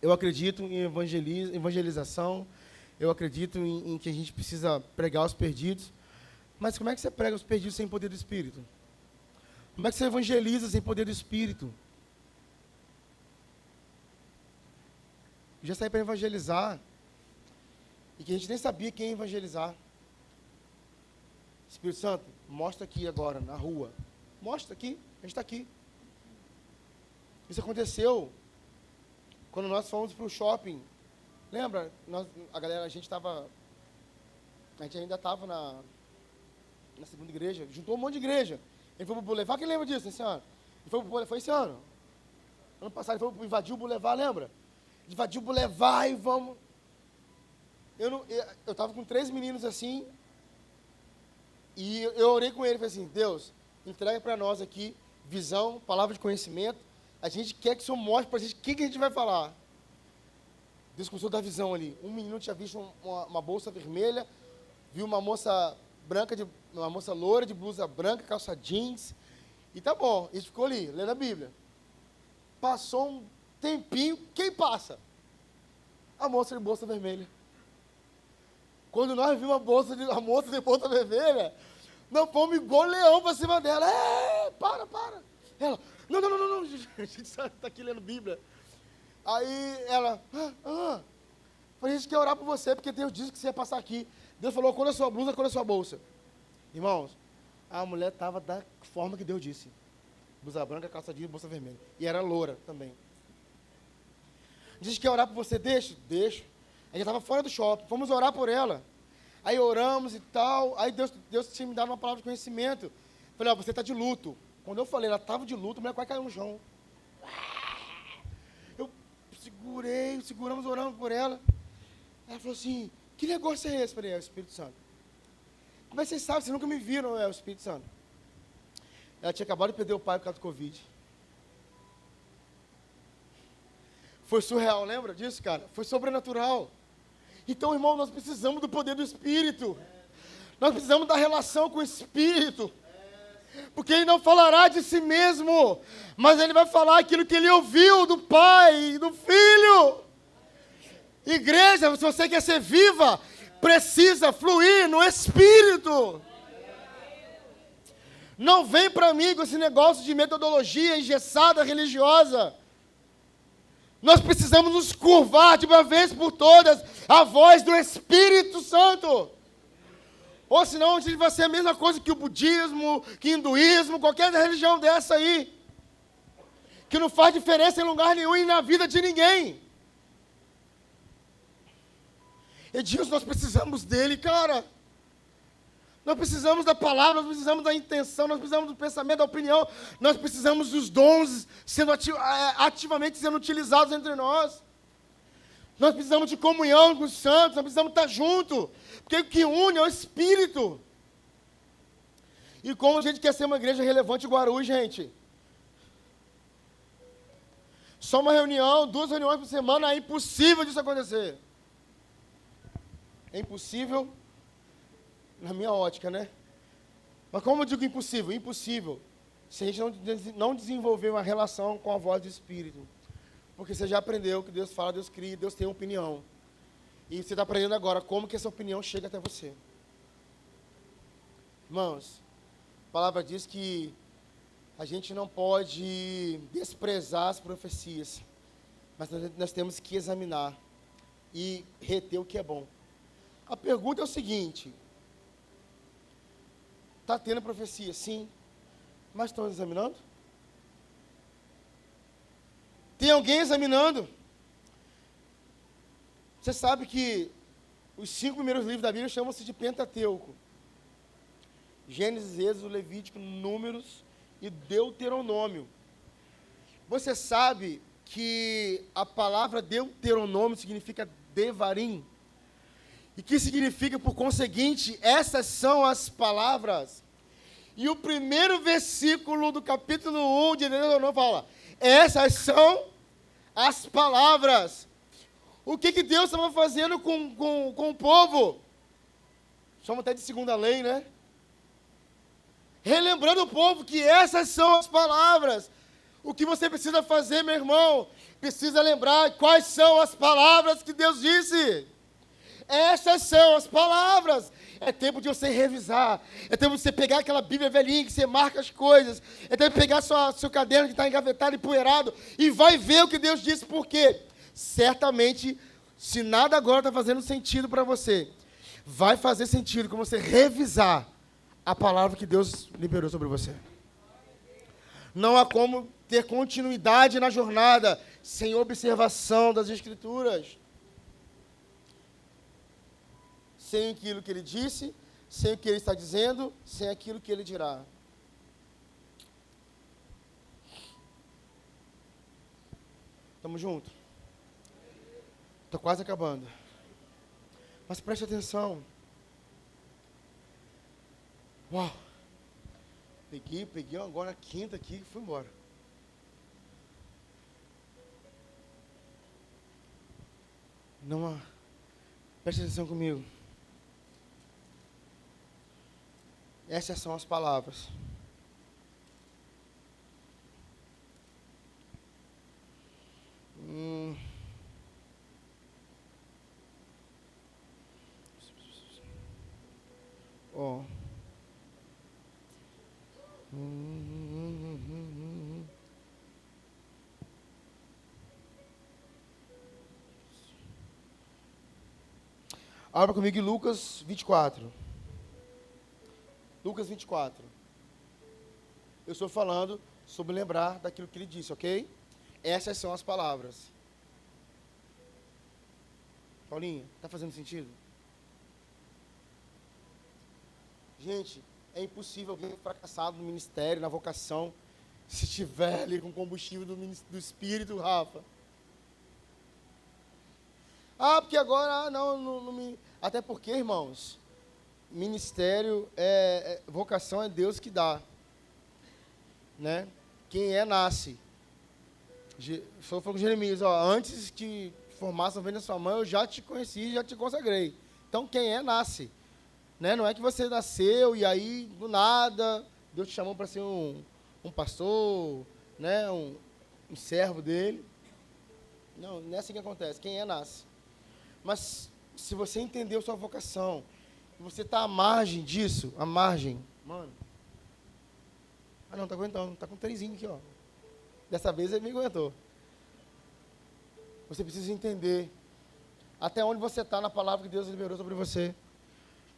Eu acredito em evangelização, eu acredito em que a gente precisa pregar os perdidos, mas como é que você prega os perdidos sem poder do Espírito? Como é que você evangeliza sem poder do Espírito? Eu já saí para evangelizar, e que a gente nem sabia quem evangelizar. Espírito Santo, mostra aqui agora, na rua. Mostra aqui, a gente está aqui. Isso aconteceu quando nós fomos para o shopping. Lembra? A gente ainda estava na segunda igreja, juntou um monte de igreja. Ele foi para o Boulevard, quem lembra disso esse ano? Foi esse ano. Ano passado ele foi invadir o Boulevard, lembra? Invadiu o Boulevard e vamos... Eu estava com 3 meninos assim, e eu orei com ele, falei assim, Deus, entrega para nós aqui, visão, palavra de conhecimento, a gente quer que o Senhor mostre para a gente o que a gente vai falar. Deus começou a dar visão ali. Um menino tinha visto uma bolsa vermelha, viu uma moça loura de blusa branca, calça jeans, e tá bom, ele ficou ali, lendo a Bíblia. Passou um tempinho, quem passa? A moça de bolsa vermelha. Quando nós vimos a moça de bolsa vermelha, nós fomos igual leão para cima dela. Para. Ela, não, a gente está aqui lendo Bíblia. Aí ela, falei, a gente quer orar por você, porque Deus disse que você ia passar aqui. Deus falou, quando a sua blusa, quando a sua bolsa. Irmãos, a mulher estava da forma que Deus disse. Blusa branca, calça jeans, bolsa vermelha. E era loura também. A gente quer orar por você, deixa. A gente estava fora do shopping, fomos orar por ela. Aí oramos e tal, aí Deus tinha me dado uma palavra de conhecimento. Falei, você está de luto. Quando eu falei, ela estava de luto, a mulher quase caiu no chão. Eu seguramos, oramos por ela. Ela falou assim, que negócio é esse? Eu falei, é o Espírito Santo. Como é que vocês sabem? Vocês nunca me viram, é o Espírito Santo. Ela tinha acabado de perder o pai por causa do Covid. Foi surreal, lembra disso, cara? Foi sobrenatural. Então, irmão, nós precisamos do poder do Espírito. Nós precisamos da relação com o Espírito. Porque Ele não falará de si mesmo, mas Ele vai falar aquilo que Ele ouviu do Pai e do Filho. Igreja, se você quer ser viva, precisa fluir no Espírito. Não vem para mim com esse negócio de metodologia engessada, religiosa. Nós precisamos nos curvar de uma vez por todas à voz do Espírito Santo. Ou senão a gente vai ser a mesma coisa que o budismo, que o hinduísmo, qualquer religião dessa aí. Que não faz diferença em lugar nenhum e na vida de ninguém. Edilson, nós precisamos dele, cara. Nós precisamos da palavra, nós precisamos da intenção, nós precisamos do pensamento, da opinião, nós precisamos dos dons sendo ativamente sendo utilizados entre nós. Nós precisamos de comunhão com os santos, nós precisamos estar juntos, porque o que une é o Espírito. E como a gente quer ser uma igreja relevante em Guarulhos, gente? Só uma reunião, 2 reuniões por semana, é impossível disso acontecer. É impossível... na minha ótica, né? Mas como eu digo impossível? Impossível. Se a gente não desenvolver uma relação com a voz do Espírito. Porque você já aprendeu que Deus fala, Deus cria, Deus tem opinião. E você está aprendendo agora como que essa opinião chega até você. Irmãos, a palavra diz que a gente não pode desprezar as profecias. Mas nós temos que examinar e reter o que é bom. A pergunta é o seguinte... está tendo profecia, sim, mas estão examinando? Tem alguém examinando? Você sabe que os 5 primeiros livros da Bíblia chamam-se de Pentateuco. Gênesis, Êxodo, Levítico, Números e Deuteronômio. Você sabe que a palavra Deuteronômio significa Devarim? E que significa, por conseguinte, essas são as palavras E o primeiro versículo do capítulo 1 de Deuteronômio fala: essas são as palavras. O que Deus estava fazendo com o povo? Chama até de segunda lei, né? Relembrando o povo que essas são as palavras. O que você precisa fazer, meu irmão? Precisa lembrar quais são as palavras que Deus disse. Essas são as palavras. É tempo de você revisar. É tempo de você pegar aquela Bíblia velhinha que você marca as coisas. É tempo de pegar seu caderno que está engavetado e empoeirado e vai ver o que Deus disse. Por quê? Certamente, se nada agora está fazendo sentido para você, vai fazer sentido quando você revisar a palavra que Deus liberou sobre você. Não há como ter continuidade na jornada sem observação das Escrituras. Sem aquilo que ele disse, sem o que ele está dizendo, sem aquilo que ele dirá. Estamos juntos? Estou quase acabando. Mas preste atenção. Uau! Peguei agora a quinta aqui e fui embora. Não, preste atenção comigo. Essas são as palavras. Ó. Abra comigo em Lucas 24. Lucas 24. Eu estou falando sobre lembrar daquilo que ele disse, ok? Essas são as palavras. Paulinha, está fazendo sentido? Gente, é impossível alguém fracassado no ministério, na vocação, se estiver ali com combustível do Espírito, Rafa. Porque agora, não me... Até porque, irmãos, ministério, vocação é Deus que dá. Né? Quem nasce. Só falou com Jeremias, antes que formasse o ventre da sua mãe, eu já te conheci, já te consagrei. Então, quem nasce. Né? Não é que você nasceu e aí, do nada, Deus te chamou para ser um pastor, né? um servo dele. Não é assim que acontece. Quem nasce. Mas, se você entendeu sua vocação, você está à margem disso, à margem, mano. Não, tá aguentando, tá com 3 aqui, ó. Dessa vez ele me aguentou. Você precisa entender até onde você está na palavra que Deus liberou sobre você.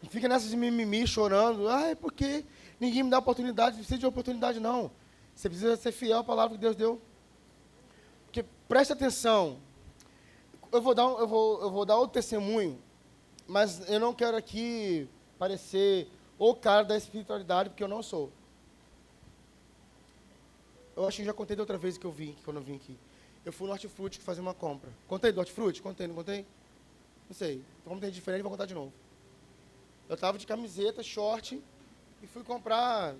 Não fica nessas mimimi, chorando. É porque ninguém me dá oportunidade. Não precisa de oportunidade, não. Você precisa ser fiel à palavra que Deus deu. Porque, preste atenção. Eu vou dar outro testemunho, mas eu não quero aqui parecer o cara da espiritualidade, porque eu não sou. Eu acho que já contei da outra vez quando eu vim aqui. Eu fui no Hortifruti fazer uma compra. Contei do Hortifruti? Contei, não contei? Não sei. Então, como tem diferente, vou contar de novo. Eu estava de camiseta, short, e fui comprar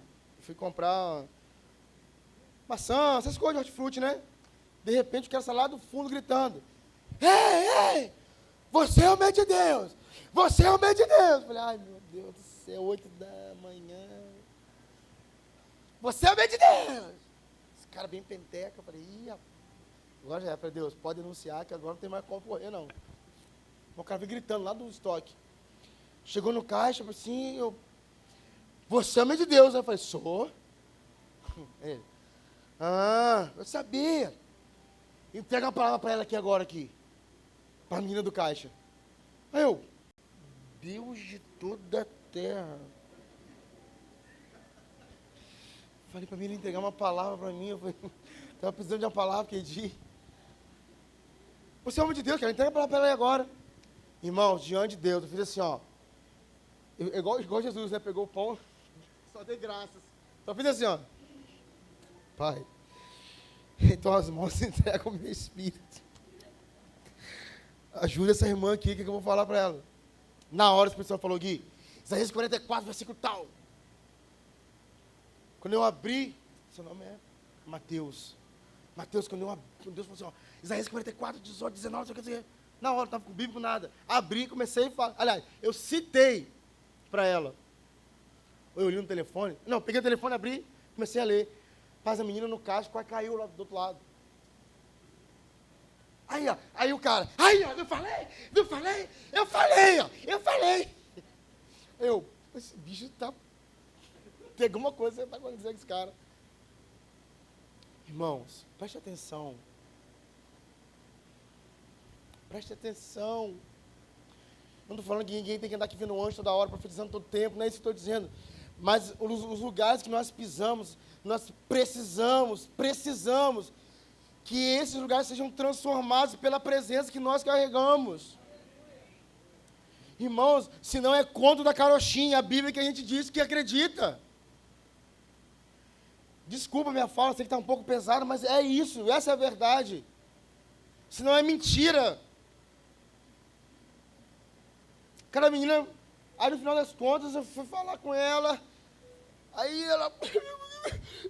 maçã, essas coisas de Hortifruti, né? De repente, o cara lá do fundo gritando: Ei, você é o homem de Deus! Você é o homem de Deus! Eu falei, ai, meu Deus do céu, 8 da manhã. Você é o homem de Deus! Esse cara bem penteca. Eu falei, agora já é. Eu falei, Deus, pode denunciar que agora não tem mais como correr, não. O cara veio gritando lá do estoque. Chegou no caixa, assim, você é homem de Deus. Eu falei, sou. Ele, eu sabia. Entrega a palavra para ela aqui agora, aqui. Para a menina do caixa. Aí Deus de toda a terra. Falei para mim entregar uma palavra para mim. Eu falei, estava precisando de uma palavra aquele dia. Você é homem de Deus, cara, entrega a palavra para ela aí agora. Irmãos, diante de Deus, eu fiz assim, igual Jesus, né? Pegou o pão, só dei graças. Só fiz assim, Pai, então as mãos entregam o meu espírito. Ajuda essa irmã aqui, o que eu vou falar para ela? Na hora, a pessoa falou, Gui, Isaías 44, versículo tal. Quando eu abri, seu nome é Mateus. Mateus, quando Deus falou assim, ó, Isaías 44, 18, 19, não sei o que. Na hora, não estava com bíblico, nada. Abri, comecei a falar. Aliás, eu citei para ela. Eu olhei no telefone. Não, peguei o telefone, abri, comecei a ler. Faz a menina no caixa, quase caiu lá do outro lado. Aí, ó, aí o cara, aí, ó, eu falei. Esse bicho tá... Tem alguma coisa que tá acontecendo com esse cara. Irmãos, preste atenção. Preste atenção. Não estou falando que ninguém tem que andar aqui vendo anjo toda hora, profetizando todo tempo, não é isso que estou dizendo. Mas os lugares que nós pisamos, nós precisamos que esses lugares sejam transformados pela presença que nós carregamos. Irmãos, se não é conto da carochinha, a Bíblia que a gente diz que acredita. Desculpa a minha fala, sei que está um pouco pesado, mas é isso, essa é a verdade. Se não é mentira. Aquela menina, aí no final das contas, eu fui falar com ela, aí ela...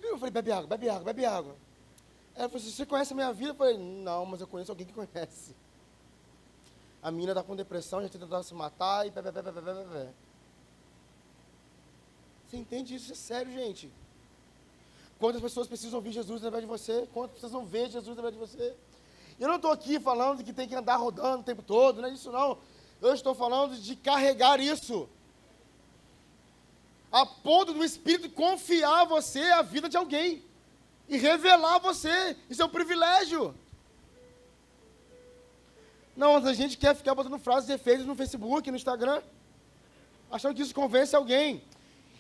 Eu falei, bebe água. Ela falou assim, você conhece a minha vida? Eu falei, não, mas eu conheço alguém que conhece. A menina está com depressão, já tentando se matar, e pé. Você entende isso? Isso é sério, gente. Quantas pessoas precisam ouvir Jesus através de você? Quantas precisam ver Jesus através de você? Eu não estou aqui falando que tem que andar rodando o tempo todo, não é isso não. Eu estou falando de carregar isso. A ponto do Espírito confiar a você a vida de alguém. E revelar a você. Isso é um privilégio. Não, a gente quer ficar botando frases de efeitos no Facebook, no Instagram, achando que isso convence alguém.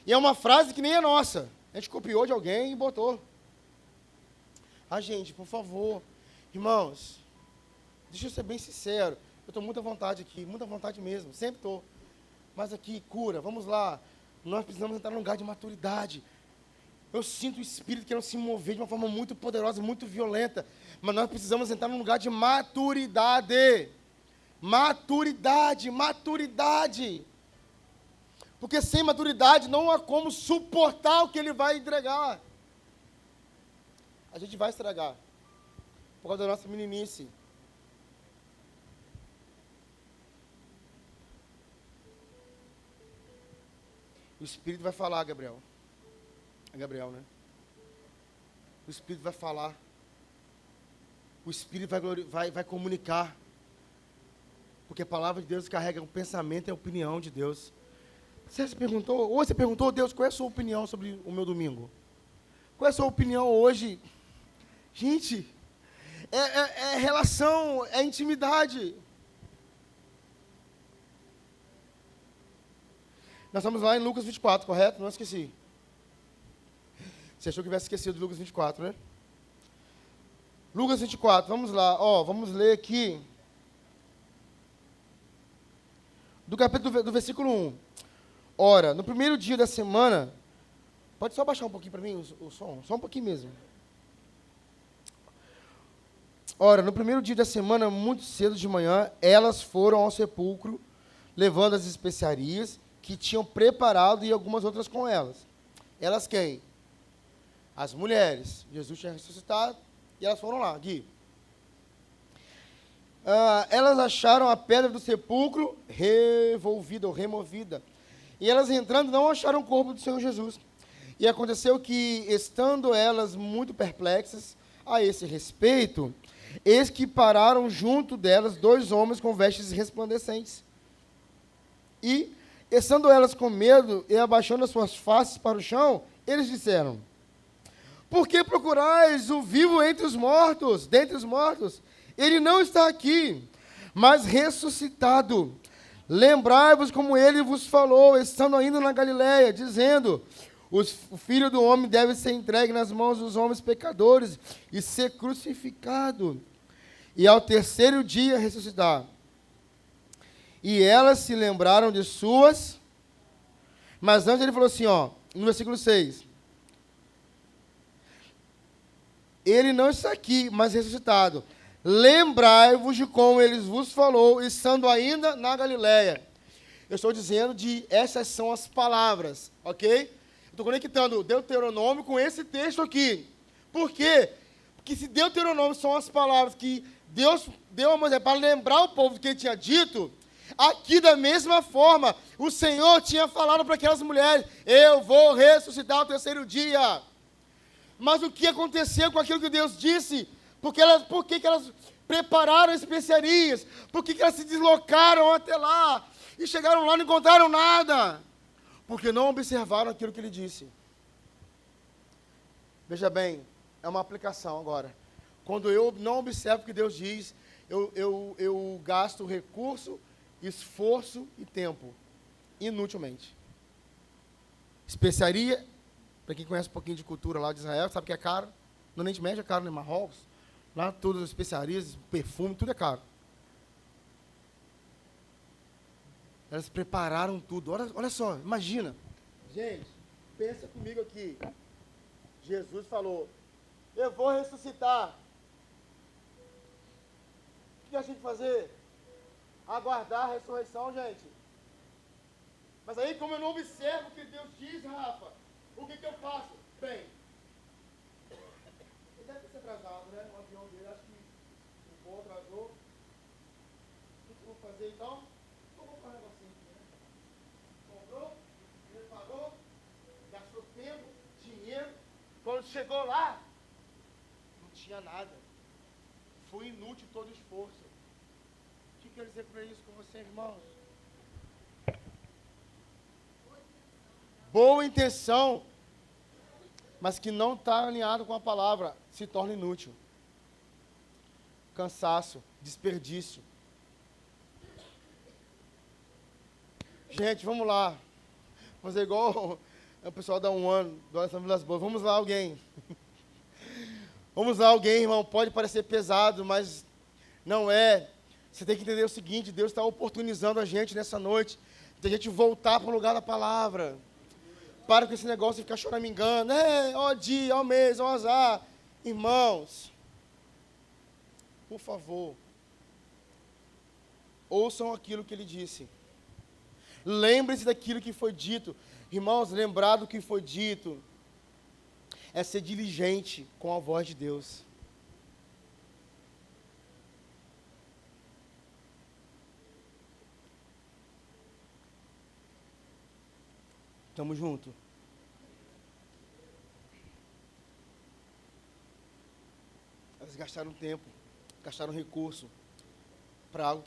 E é uma frase que nem é nossa. A gente copiou de alguém e botou. Ah, gente, por favor. Irmãos, deixa eu ser bem sincero. Eu estou muito à vontade aqui, muita vontade mesmo, sempre estou. Mas aqui, cura, vamos lá. Nós precisamos entrar num lugar de maturidade. Eu sinto o Espírito querendo se mover de uma forma muito poderosa, muito violenta. Mas nós precisamos entrar num lugar de maturidade. Maturidade. Porque sem maturidade não há como suportar o que ele vai entregar. A gente vai estragar. Por causa da nossa meninice. O Espírito vai falar, Gabriel. É Gabriel, né? O Espírito vai falar. O Espírito vai comunicar. Porque a palavra de Deus carrega o pensamento e a opinião de Deus. Você perguntou, Deus, qual é a sua opinião sobre o meu domingo? Qual é a sua opinião hoje? Gente, é relação, é intimidade. Nós estamos lá em Lucas 24, correto? Não esqueci. Você achou que tivesse esquecido de Lucas 24, né? Lucas 24, vamos lá. Vamos ler aqui. Do versículo 1. Ora, no primeiro dia da semana... Pode só baixar um pouquinho para mim o som? Só um pouquinho mesmo. Ora, no primeiro dia da semana, muito cedo de manhã, elas foram ao sepulcro, levando as especiarias que tinham preparado e algumas outras com elas. Elas quem? As mulheres. Jesus tinha ressuscitado e elas foram lá, Gui. Elas acharam a pedra do sepulcro revolvida ou removida. E elas entrando não acharam o corpo do Senhor Jesus. E aconteceu que, estando elas muito perplexas a esse respeito, eis que pararam junto delas 2 homens com vestes resplandecentes. E, estando elas com medo e abaixando as suas faces para o chão, eles disseram: por que procurais o vivo dentre os mortos? Ele não está aqui, mas ressuscitado. Lembrai-vos como ele vos falou, estando ainda na Galiléia, dizendo: o Filho do Homem deve ser entregue nas mãos dos homens pecadores e ser crucificado, e ao terceiro dia ressuscitar. E elas se lembraram de suas... Mas antes ele falou assim, no versículo 6. Ele não está aqui, mas ressuscitado. Lembrai-vos de como ele vos falou, estando ainda na Galiléia. Eu estou dizendo essas são as palavras, ok? Eu Estou conectando Deuteronômio com esse texto aqui. Por quê? Porque se Deuteronômio são as palavras que Deus deu a Moisés para lembrar o povo do que ele tinha dito, aqui da mesma forma, o Senhor tinha falado para aquelas mulheres, eu vou ressuscitar o terceiro dia. Mas o que aconteceu com aquilo que Deus disse? Por que elas prepararam especiarias? Por que elas se deslocaram até lá? E chegaram lá e não encontraram nada? Porque não observaram aquilo que ele disse. Veja bem, é uma aplicação agora. Quando eu não observo o que Deus diz, eu gasto recurso, esforço e tempo, inutilmente. Especiaria, para quem conhece um pouquinho de cultura lá de Israel, sabe que é caro. No Oriente Médio é caro, né? Marrocos, lá todas as especiarias, perfume, tudo é caro. Elas prepararam tudo. Olha só, imagina. Gente, pensa comigo aqui. Jesus falou, eu vou ressuscitar. O que a gente fazer? Aguardar a ressurreição, gente. Mas aí, como eu não observo o que Deus diz, Rafa, o que eu faço? Bem, ele deve ter se atrasado, né? O avião dele, acho que o voo atrasou. O que eu vou fazer então? Eu vou fazer um negocinho aqui, né? Comprou, preparou, gastou tempo, dinheiro. Quando chegou lá, não tinha nada. Foi inútil todo o esforço. O que quer dizer para isso com você, irmãos? Boa intenção, mas que não está alinhado com a palavra, se torna inútil. Cansaço, desperdício. Gente, vamos lá. Vamos fazer igual o pessoal da ano, do Oração Vilas Boas. Vamos lá, alguém. Vamos lá, alguém, irmão. Pode parecer pesado, mas não é. Você tem que entender o seguinte, Deus está oportunizando a gente nessa noite, de a gente voltar para o lugar da palavra. Para com esse negócio de ficar choramingando. Ó dia, ó mês, ó azar. Irmãos, por favor, ouçam aquilo que ele disse. Lembre-se daquilo que foi dito. Irmãos, lembrar do que foi dito é ser diligente com a voz de Deus. Estamos juntos. Elas gastaram tempo, gastaram recurso para algo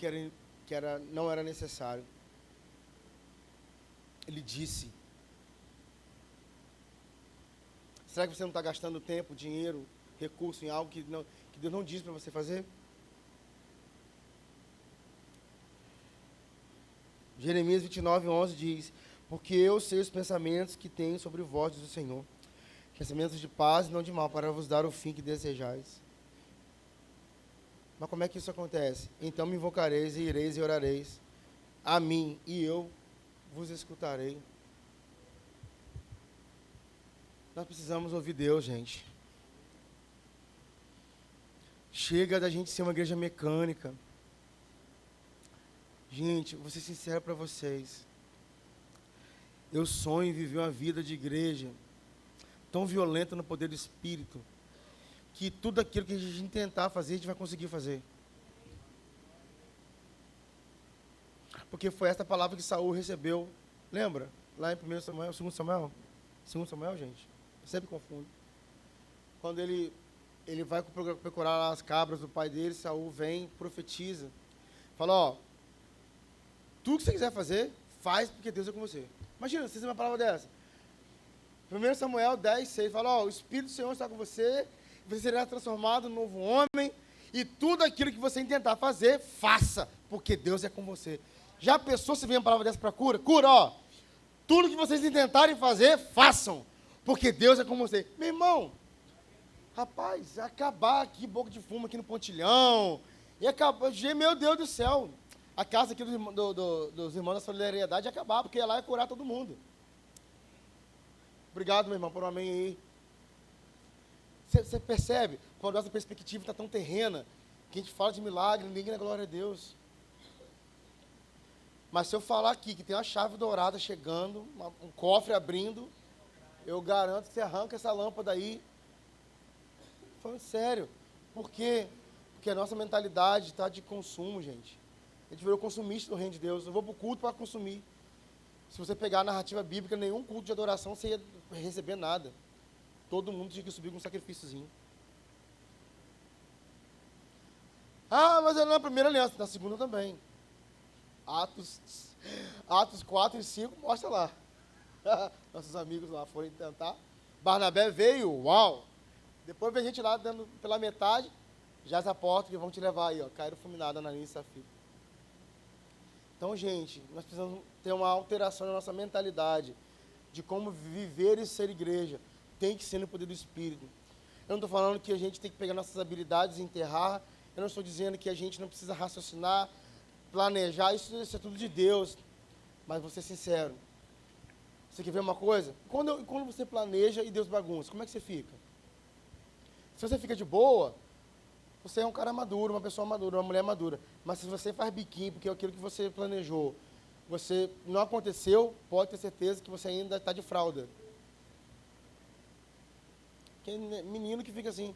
não era necessário. Ele disse. Será que você não está gastando tempo, dinheiro, recurso em algo que Deus não disse para você fazer? Jeremias 29:11 diz, porque eu sei os pensamentos que tenho sobre vós, diz o Senhor, pensamentos de paz e não de mal, para vos dar o fim que desejais. Mas como é que isso acontece? Então me invocareis e ireis e orareis a mim, e eu vos escutarei. Nós precisamos ouvir Deus, gente. Chega da gente ser uma igreja mecânica. Gente, vou ser sincero para vocês. Eu sonho em viver uma vida de igreja tão violenta no poder do Espírito, que tudo aquilo que a gente tentar fazer, a gente vai conseguir fazer. Porque foi esta palavra que Saul recebeu, lembra? Lá em 1 Samuel, 2 Samuel? 2 Samuel, gente? Eu sempre confundo. Quando ele vai procurar as cabras do pai dele, Saul vem, profetiza. Fala, ó, tudo que você quiser fazer, faz porque Deus é com você. Imagina, você tem uma palavra dessa. 1 Samuel 10:6, fala, ó, o Espírito do Senhor está com você, você será transformado num novo homem, e tudo aquilo que você intentar fazer, faça, porque Deus é com você. Já pensou se vem uma palavra dessa para cura? Cura, ó. Tudo que vocês intentarem fazer, façam, porque Deus é com você. Meu irmão, rapaz, acabar aqui, boca de fumo aqui no pontilhão, e acabar, meu Deus do céu, a casa aqui dos irmãos da solidariedade ia acabar, porque lá ia curar todo mundo. Obrigado, meu irmão, por um amém aí. Você percebe? Quando a nossa perspectiva está tão terrena, que a gente fala de milagre, ninguém na glória a Deus. Mas se eu falar aqui que tem uma chave dourada chegando, um cofre abrindo, Eu garanto que você arranca essa lâmpada aí. Falando sério. Por quê? Porque a nossa mentalidade está de consumo, gente. A gente virou consumista do reino de Deus. Eu vou para o culto para consumir. Se você pegar a narrativa bíblica, nenhum culto de adoração você ia receber nada. Todo mundo tinha que subir com um sacrifíciozinho. Ah, mas é na primeira aliança, na segunda também. Atos 4 e 5, mostra lá. Nossos amigos lá foram tentar. Barnabé veio, uau! Depois vem a gente lá dando pela metade, já essa porta que vão te levar aí, ó. Caíram fulminado na linha de Safira. Então, gente, nós precisamos ter uma alteração na nossa mentalidade de como viver e ser igreja. Tem que ser no poder do Espírito. Eu não estou falando que a gente tem que pegar nossas habilidades e enterrar. Eu não estou dizendo que a gente não precisa raciocinar, planejar. Isso é tudo de Deus. Mas vou ser sincero. Você quer ver uma coisa? Quando você planeja e Deus bagunça, como é que você fica? Se você fica de boa, você é um cara maduro, uma pessoa madura, uma mulher madura. Mas se você faz biquinho, porque aquilo que você planejou, você não aconteceu, pode ter certeza que você ainda está de fralda. Tem menino que fica assim.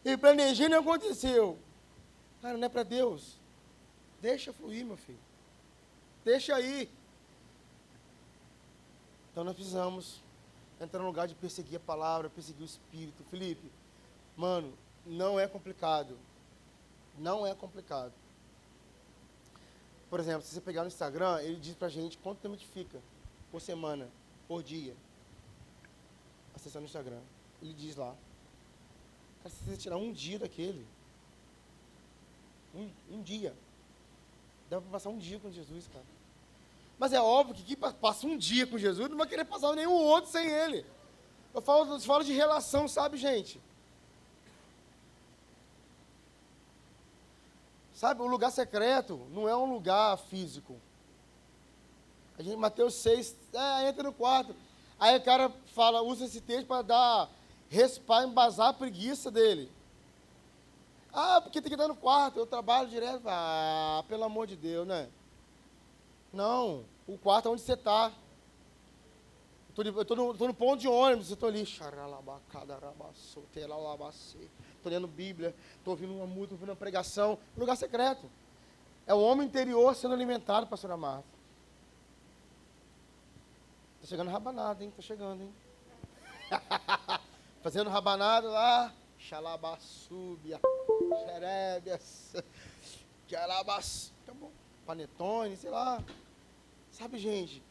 Eu planejei e não aconteceu. Cara, não é para Deus. Deixa fluir, meu filho. Deixa aí. Então nós precisamos entrar no lugar de perseguir a palavra, perseguir o Espírito. Felipe, mano, não é complicado. Não é complicado. Por exemplo, se você pegar no Instagram, ele diz pra gente quanto tempo a gente fica por semana, por dia. Acessando o Instagram. Ele diz lá. Cara, se você tirar um dia daquele, um dia, dá para passar um dia com Jesus, cara. Mas é óbvio que quem passa um dia com Jesus não vai querer passar nenhum outro sem ele. Eu falo de relação, sabe, gente? Sabe, o lugar secreto não é um lugar físico. A gente, Mateus 6, entra no quarto. Aí o cara fala, usa esse texto para embasar a preguiça dele. Ah, porque tem que dar no quarto, eu trabalho direto. Ah, pelo amor de Deus, né? Não, o quarto é onde você está. Eu estou no ponto de ônibus, eu estou ali. Estou lendo Bíblia, estou ouvindo uma música, estou ouvindo uma pregação. Lugar secreto. É o homem interior sendo alimentado, pastora Marta. Está chegando rabanada, hein? Está chegando, hein? Fazendo rabanada lá. Xalabassúbia. Xerébias. Xalabas. Tá bom. Panetone, sei lá. Sabe, gente,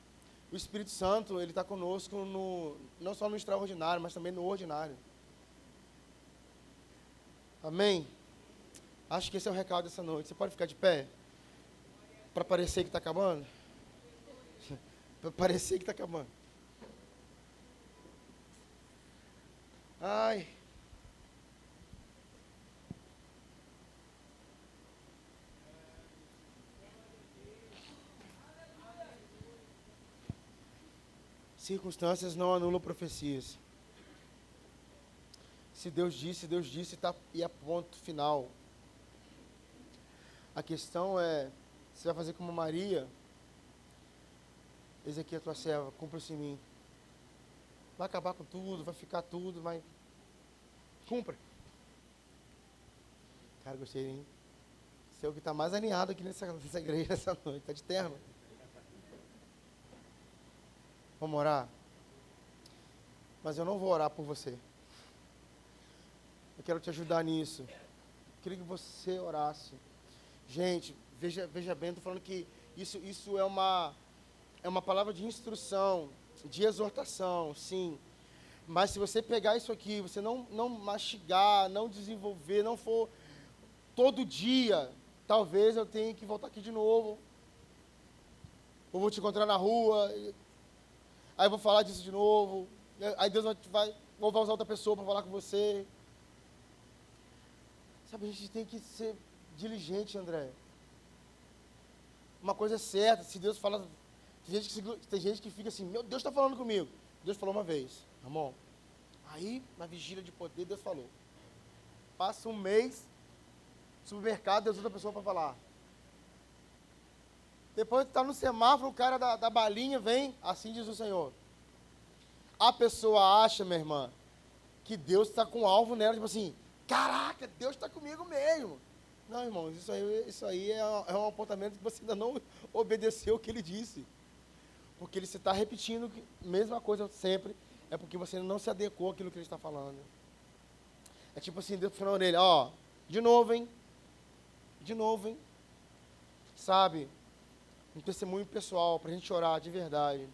o Espírito Santo, ele está conosco não só no extraordinário, mas também no ordinário. Amém? Acho que esse é o recado dessa noite. Você pode ficar de pé? Para parecer que está acabando? Para parecer que está acabando. Ai. Circunstâncias não anulam profecias. Se Deus disse, tá, e é ponto final. A questão é, você vai fazer como Maria, eis aqui a tua serva, cumpra-se em mim. Vai acabar com tudo, vai ficar tudo, mas cumpra. Cara, gostei, hein? Você é o que está mais alinhado aqui nessa igreja essa noite, está de terno. Vamos orar? Mas eu não vou orar por você. Eu quero te ajudar nisso. Eu queria que você orasse. Gente, veja bem, estou falando que isso é uma palavra de instrução, de exortação, sim. Mas se você pegar isso aqui, você não mastigar, não desenvolver, não for todo dia, talvez eu tenha que voltar aqui de novo. Ou vou te encontrar na rua, aí eu vou falar disso de novo. Aí Deus vai usar outra pessoa para falar com você. Sabe, a gente tem que ser diligente, André. Uma coisa é certa, se Deus fala... Tem gente que fica assim, meu Deus está falando comigo. Deus falou uma vez, irmão. Aí, na vigília de poder, Deus falou. Passa um mês, supermercado, Deus usa a pessoa para falar. Depois está no semáforo, o cara da balinha vem, assim diz o Senhor. A pessoa acha, minha irmã, que Deus está com um alvo nela, tipo assim, caraca, Deus está comigo mesmo. Não, irmãos, isso aí é um apontamento que você ainda não obedeceu o que ele disse. Porque ele se está repetindo a mesma coisa sempre, é porque você não se adequou àquilo que ele está falando. É tipo assim, Deus falando na orelha, ó, de novo, hein? De novo, hein? Sabe? Um testemunho pessoal, para a gente orar de verdade.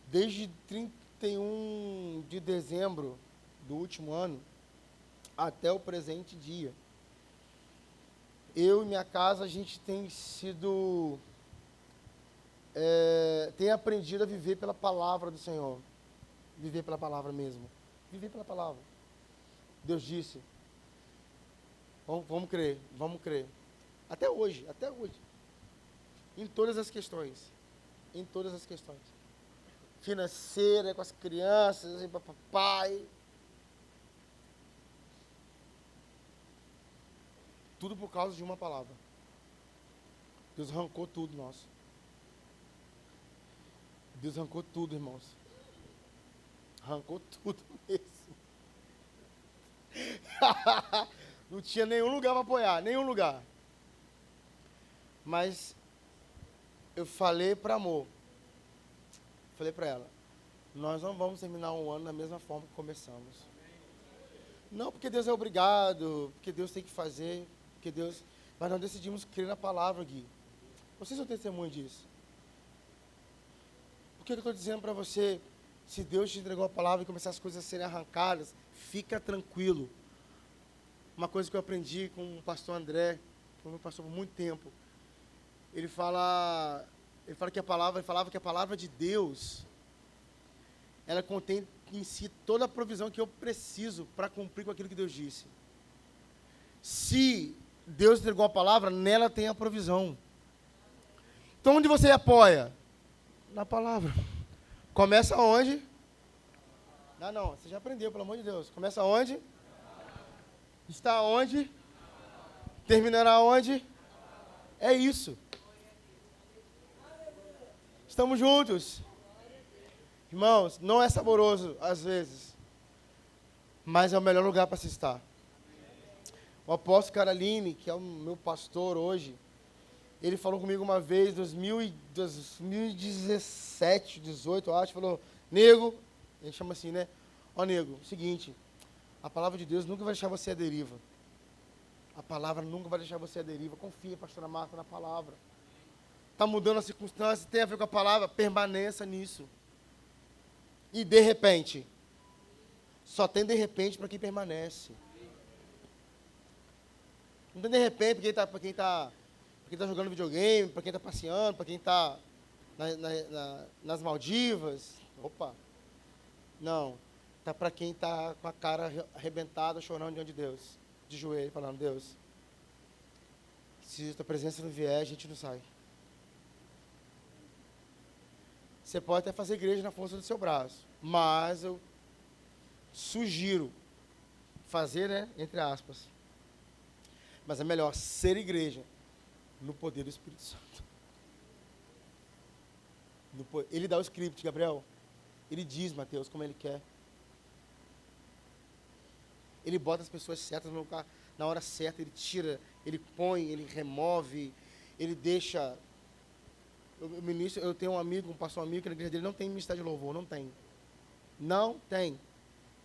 Desde 31 de dezembro do último ano, até o presente dia, eu e minha casa, a gente tem sido, tem aprendido a viver pela palavra do Senhor. Viver pela palavra mesmo. Viver pela palavra. Deus disse, vamos crer, vamos crer. Até hoje. Em todas as questões. Em todas as questões. Financeira, com as crianças, e papai. Tudo por causa de uma palavra. Deus arrancou tudo, nosso. Deus arrancou tudo, irmãos. Arrancou tudo mesmo. Não tinha nenhum lugar para apoiar, nenhum lugar. Mas eu falei para amor. Falei para ela, nós não vamos terminar um ano da mesma forma que começamos. Não porque Deus é obrigado, porque Deus tem que fazer, porque Deus... Mas nós decidimos crer na palavra, Gui. Vocês são testemunho disso. Por que eu estou dizendo para você, se Deus te entregou a palavra e começar as coisas a serem arrancadas, fica tranquilo. Uma coisa que eu aprendi com o pastor André, que meu pastor por muito tempo, ele falava que a palavra de Deus, ela contém em si toda a provisão que eu preciso para cumprir com aquilo que Deus disse. Se Deus entregou a palavra, nela tem a provisão. Então, onde você apoia? Na palavra. Começa onde? Não, você já aprendeu, pelo amor de Deus. Começa onde? Está onde? Terminará onde? É isso. Estamos juntos. Irmãos, não é saboroso às vezes, mas é o melhor lugar para se estar. O apóstolo Caroline, que é o meu pastor hoje, ele falou comigo uma vez, em 2017, 18, eu acho, falou, nego, ele chama assim, né? Ó, nego, seguinte, a palavra de Deus nunca vai deixar você à deriva. A palavra nunca vai deixar você à deriva. Confia, pastora Marta, na palavra. Está mudando a circunstância, tem a ver com a palavra, permaneça nisso. E de repente, só tem de repente para quem permanece. Não tem de repente para quem tá jogando videogame, para quem está passeando, para quem está nas Maldivas. Opa! Não. Está para quem está com a cara arrebentada, chorando diante de Deus. De joelho, falando, Deus, se a tua presença não vier, a gente não sai. Você pode até fazer igreja na força do seu braço, mas eu sugiro fazer, né, entre aspas. Mas é melhor ser igreja no poder do Espírito Santo. Ele dá o script, Gabriel. Ele diz, Mateus, como ele quer. Ele bota as pessoas certas no lugar, na hora certa, ele tira, ele põe, ele remove, ele deixa... Eu tenho um amigo, um pastor amigo, que na igreja dele não tem ministério de louvor, não tem. Não tem.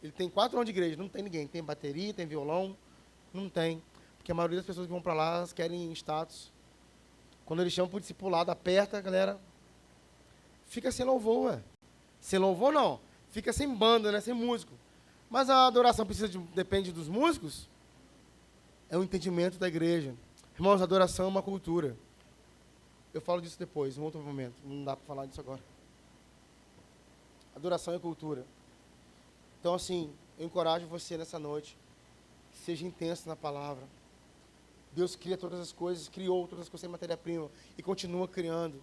Ele tem 4 anos de igreja, não tem ninguém. Tem bateria, tem violão, não tem. Porque a maioria das pessoas que vão para lá, elas querem status. Quando eles chamam para o discipulado, aperta, a galera fica sem louvor, ué. Sem louvor, não. Fica sem banda, né? Sem músico. Mas a adoração depende dos músicos? É o entendimento da igreja. Irmãos, a adoração é uma cultura. Eu falo disso depois, em outro momento. Não dá para falar disso agora. Adoração é cultura. Então, assim, eu encorajo você nessa noite. Seja intenso na palavra. Deus cria todas as coisas, criou todas as coisas em matéria-prima e continua criando.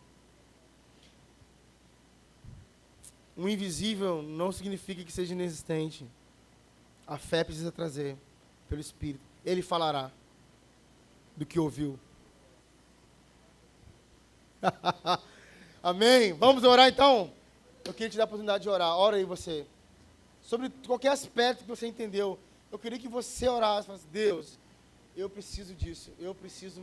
O invisível não significa que seja inexistente. A fé precisa trazer pelo Espírito. Ele falará do que ouviu. Amém? Vamos orar então? eu queria te dar a oportunidade de orar. Ora aí você. Sobre qualquer aspecto que você entendeu, eu queria que você orasse, falasse, Deus, eu preciso disso, eu preciso